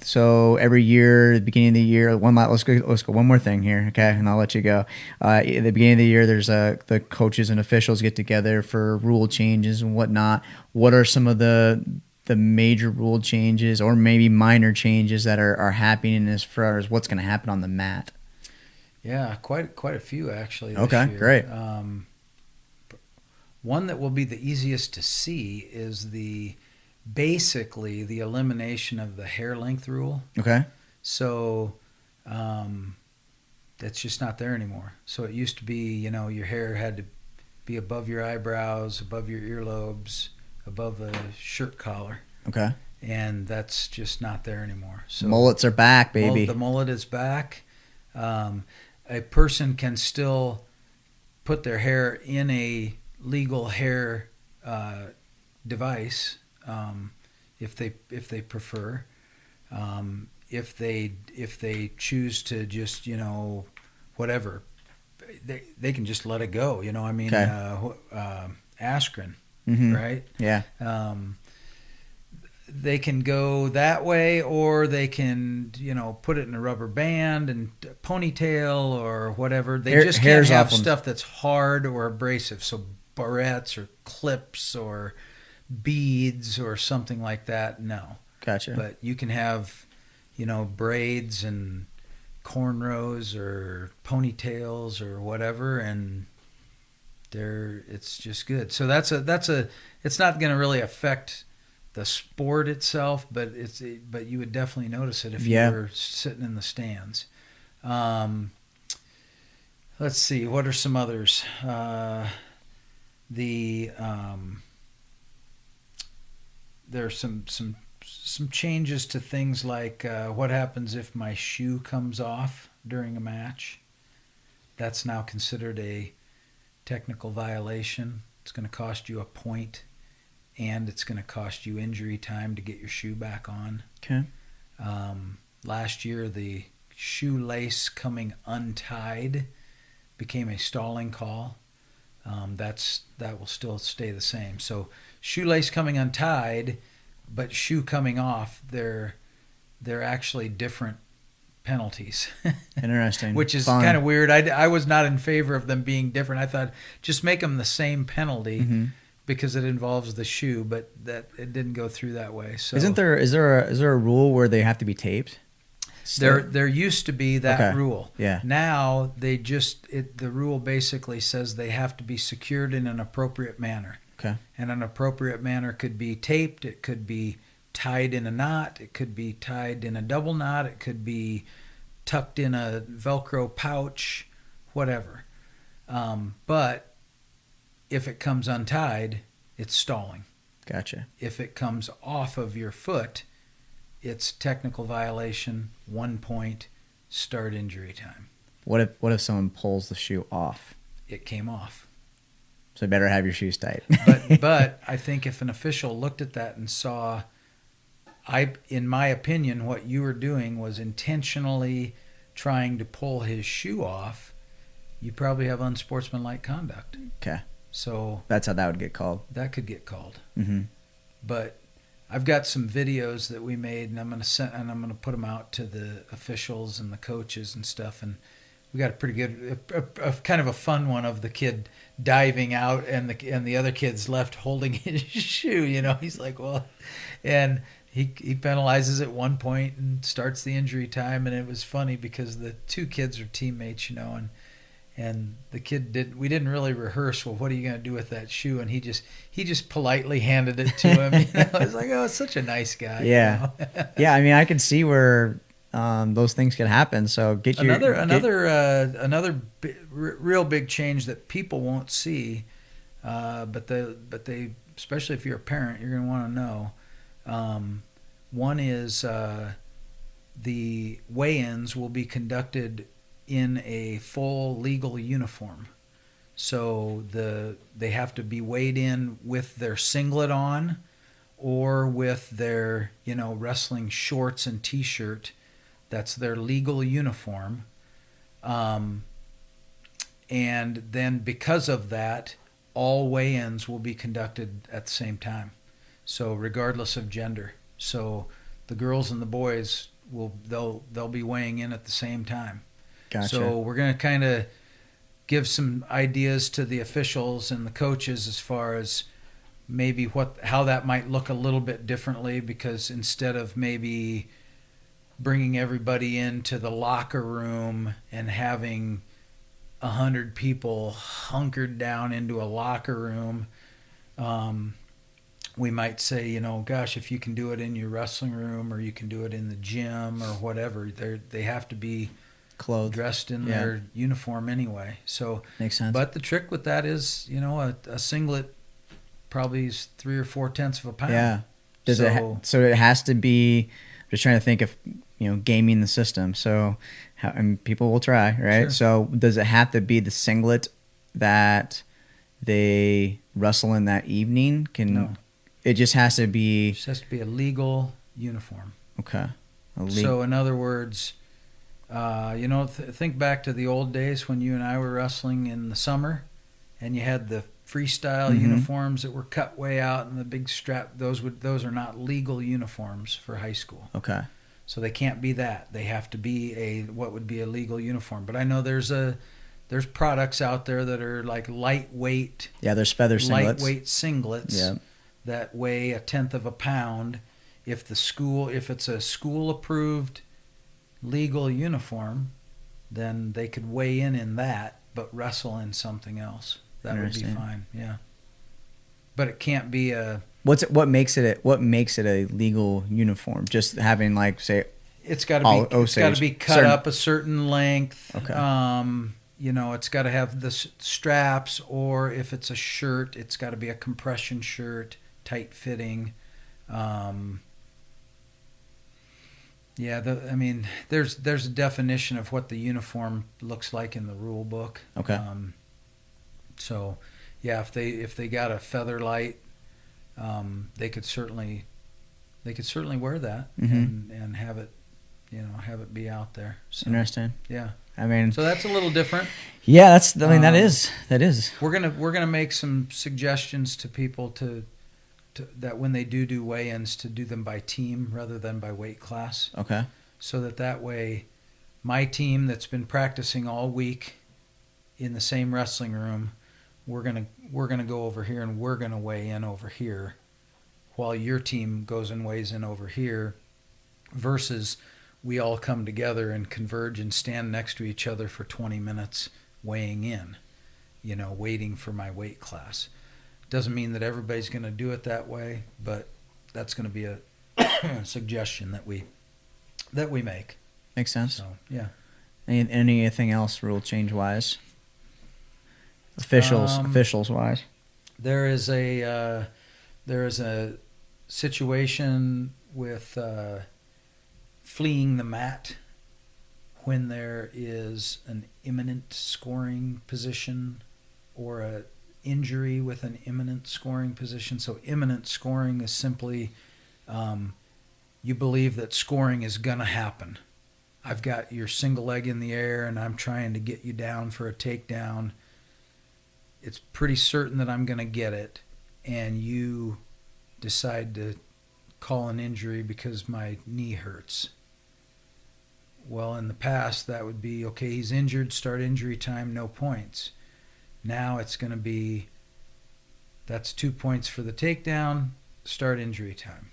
so. Every year, at the beginning of the year, let's go one more thing here, okay, and I'll let you go. At the beginning of the year, there's the coaches and officials get together for rule changes and whatnot. What are some of the major rule changes, or maybe minor changes, that are happening as far as what's going to happen on the mat? Yeah, quite a few actually this Okay, year. great. One that will be the easiest to see is basically the elimination of the hair length rule. Okay. So that's just not there anymore. So it used to be, your hair had to be above your eyebrows, above your earlobes, above a shirt collar. Okay. And that's just not there anymore. So mullets are back, baby. The mullet is back. A person can still put their hair in a legal hair device if they prefer. If they choose to just whatever, they can just let it go. Okay. Aspirin. Mm-hmm. Right? Yeah. They can go that way, or they can, put it in a rubber band and ponytail or whatever. They just can't have stuff that's hard or abrasive. So barrettes or clips or beads or something like that, no. Gotcha. But you can have, braids and cornrows or ponytails or whatever, and it's just good. So it's not going to really affect the sport itself, but you would definitely notice it if you were sitting in the stands. Let's see, what are some others? There are some changes to things like what happens if my shoe comes off during a match. That's now considered a technical violation. It's going to cost you a point, and it's going to cost you injury time to get your shoe back on. Okay. Last year, the shoelace coming untied became a stalling call, that will still stay the same. So shoelace coming untied, but shoe coming off, they're actually different penalties. Interesting. Which is kind of weird. I was not in favor of them being different. I thought just make them the same penalty because it involves the shoe, but that it didn't go through that way. So is there a rule where they have to be taped? There used to be that rule. Yeah. Now the rule basically says they have to be secured in an appropriate manner. Okay. And an appropriate manner could be taped. It could be tied in a knot. It could be tied in a double knot. It could be tucked in a Velcro pouch, whatever. But if it comes untied, it's stalling. Gotcha. If it comes off of your foot, it's technical violation, 1 point, start injury time. What if someone pulls the shoe off? It came off. So you better have your shoes tight. but I think if an official looked at that and saw, in my opinion, what you were doing was intentionally trying to pull his shoe off, you probably have unsportsmanlike conduct. Okay. So that's how that would get called. That could get called. Mm-hmm. But I've got some videos that we made, and I'm gonna put them out to the officials and the coaches and stuff. And we got a pretty good, a kind of a fun one of the kid diving out and the other kid's left holding his shoe. You know, he's like, well, and he penalizes at 1 point and starts the injury time. And it was funny because the two kids are teammates, you know, and the kid we didn't really rehearse. Well, what are you going to do with that shoe? And he just politely handed it to him. You know? I was like, oh, it's such a nice guy. Yeah. You know? Yeah. I mean, I can see where those things can happen. So real big change that people won't see, but they especially if you're a parent, you're going to want to know. One is the weigh-ins will be conducted in a full legal uniform. So they have to be weighed in with their singlet on or with their, you know, wrestling shorts and t-shirt. That's their legal uniform. And then because of that, all weigh-ins will be conducted at the same time. So regardless of gender. So the girls and the boys they'll be weighing in at the same time. Gotcha. So we're going to kind of give some ideas to the officials and the coaches as far as maybe how that might look a little bit differently, because instead of maybe bringing everybody into the locker room and having 100 people hunkered down into a locker room, we might say, you know, gosh, if you can do it in your wrestling room or you can do it in the gym or whatever, they have to be clothed, dressed in their uniform anyway. So makes sense. But the trick with that is, you know, a singlet probably is 3 or 4/10 of a pound. Yeah. So it has to be. I'm just trying to think of, you know, gaming the system. So and people will try, right? Sure. So does it have to be the singlet that they wrestle in that evening? No. It just has to be. It just has to be a legal uniform. Okay. So in other words, you know, think back to the old days when you and I were wrestling in the summer, and you had the freestyle uniforms that were cut way out and the big strap. Those are not legal uniforms for high school. Okay. So they can't be that. They have to be what would be a legal uniform. But I know there's products out there that are like lightweight. Yeah, there's feather singlets. Lightweight singlets that weigh 1/10 of a pound. If it's a school approved legal uniform, then they could weigh in that, but wrestle in something else. That would be fine. Yeah. But it can't be a. What makes it a legal uniform? Just having, like, say, it's got to be cut up a certain length. Okay. You know, it's got to have the straps, or if it's a shirt, it's got to be a compression shirt, tight fitting. Yeah, there's a definition of what the uniform looks like in the rule book. Okay. So, yeah, if they got a feather light, they could certainly wear that and have it, you know, have it be out there. So, interesting. Yeah. I mean, So that's a little different. yeah, that's. I mean, that is. We're gonna make some suggestions to people to that when they do weigh-ins, to do them by team rather than by weight class, Okay. so that way my team that's been practicing all week in the same wrestling room, we're gonna go over here and we're gonna weigh in over here, while your team goes and weighs in over here, versus we all come together and converge and stand next to each other for 20 minutes weighing in, waiting for my weight class. Doesn't mean that everybody's going to do it that way, but that's going to be a suggestion that we make. Makes sense. So, yeah. Anything else rule change wise? Officials wise. There is a situation with fleeing the mat when there is an imminent scoring position or a injury with an imminent scoring position. So imminent scoring is simply you believe that scoring is going to happen. I've got your single leg in the air and I'm trying to get you down for a takedown. It's pretty certain that I'm going to get it, and you decide to call an injury because my knee hurts. Well, in the past, that would be, okay, he's injured, start injury time, no points. Now it's going to be, that's 2 points for the takedown, start injury time.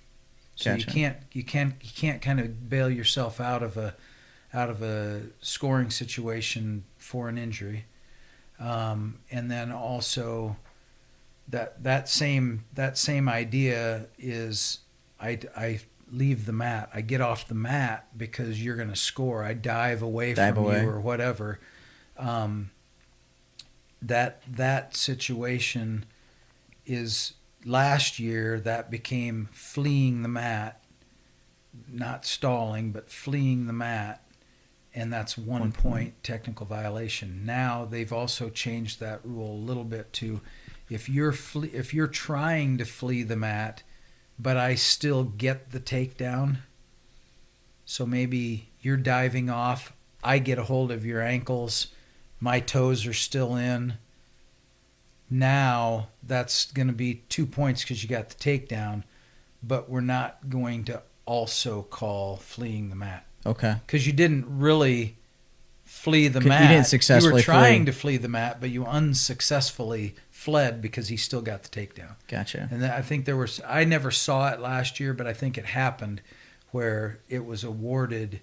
So Gotcha. you can't kind of bail yourself out of a scoring situation for an injury. And then also that same idea is I leave the mat. I get off the mat because you're going to score. I dive away from you or whatever. That situation is, last year that became fleeing the mat, not stalling, but fleeing the mat. And that's 1 point technical violation. Now they've also changed that rule a little bit to, if you're trying to flee the mat, but I still get the takedown. So maybe you're diving off, I get a hold of your ankles, my toes are still in. Now that's going to be 2 points because you got the takedown, but we're not going to also call fleeing the mat. Okay. Because you didn't really flee the mat. You didn't successfully You were trying to flee the mat, but you unsuccessfully fled because he still got the takedown. Gotcha. And I think I never saw it last year, but I think it happened where it was awarded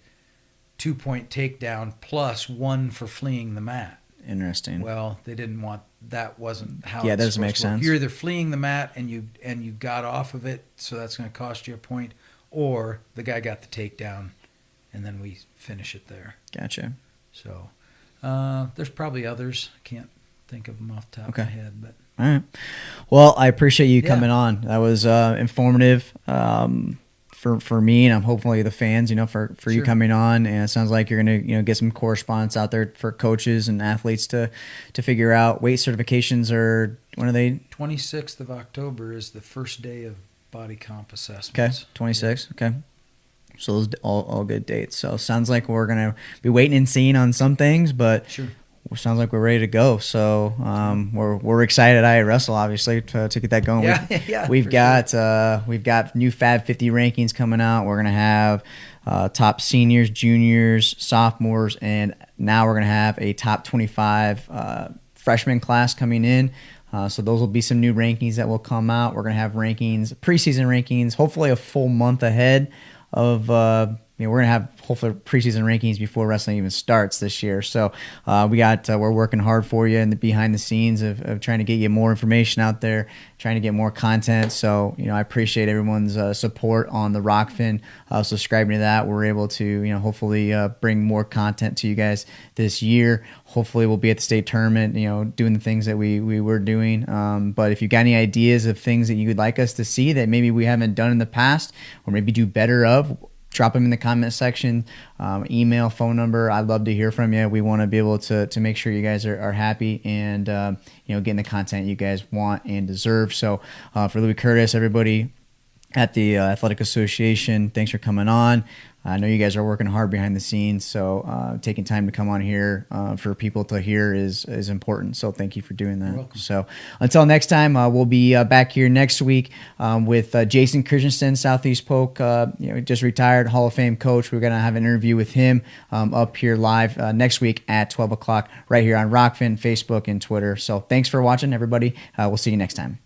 2 point takedown plus 1 for fleeing the mat. Interesting. Well, they didn't want, that wasn't how Yeah, it that doesn't make sense. You're either fleeing the mat and you got off of it, so that's going to cost you a point, or the guy got the takedown and then we finish it there. Gotcha. So there's probably others. I can't think of them off the top of my head. But all right. Well, I appreciate you coming on. That was informative for me, and I'm hopefully the fans, for you coming on. And it sounds like you're going to get some correspondence out there for coaches and athletes to figure out. Weight certifications are, when are they? 26th of October is the first day of body comp assessments. Okay, 26. Yeah. Okay. So those all good dates. So sounds like we're gonna be waiting and seeing on some things, but sure. Sounds like we're ready to go. So we're excited. I wrestle obviously to get that going. Yeah, we've got new Fab 50 rankings coming out. We're gonna have top seniors, juniors, sophomores, and now we're gonna have a top 25 freshman class coming in. So those will be some new rankings that will come out. We're gonna have rankings, preseason rankings, hopefully a full month ahead of we're gonna have hopefully preseason rankings before wrestling even starts this year. So we're working hard for you in the behind the scenes of trying to get you more information out there, trying to get more content. So I appreciate everyone's support on the Rockfin. Subscribing to that, we're able to hopefully bring more content to you guys this year. Hopefully we'll be at the state tournament, doing the things that we were doing. But if you got any ideas of things that you would like us to see that maybe we haven't done in the past, or maybe do better of, drop them in the comment section, email, phone number. I'd love to hear from you. We want to be able to make sure you guys are happy and getting the content you guys want and deserve. So for Lewie Curtis, everybody, at the Athletic Association. Thanks for coming on. I know you guys are working hard behind the scenes, so taking time to come on here for people to hear is important. So thank you for doing that. So until next time, we'll be back here next week with Jason Christensen, Southeast Polk, just retired Hall of Fame coach. We're going to have an interview with him up here live next week at 12 o'clock right here on Rockfin, Facebook, and Twitter. So thanks for watching, everybody. We'll see you next time.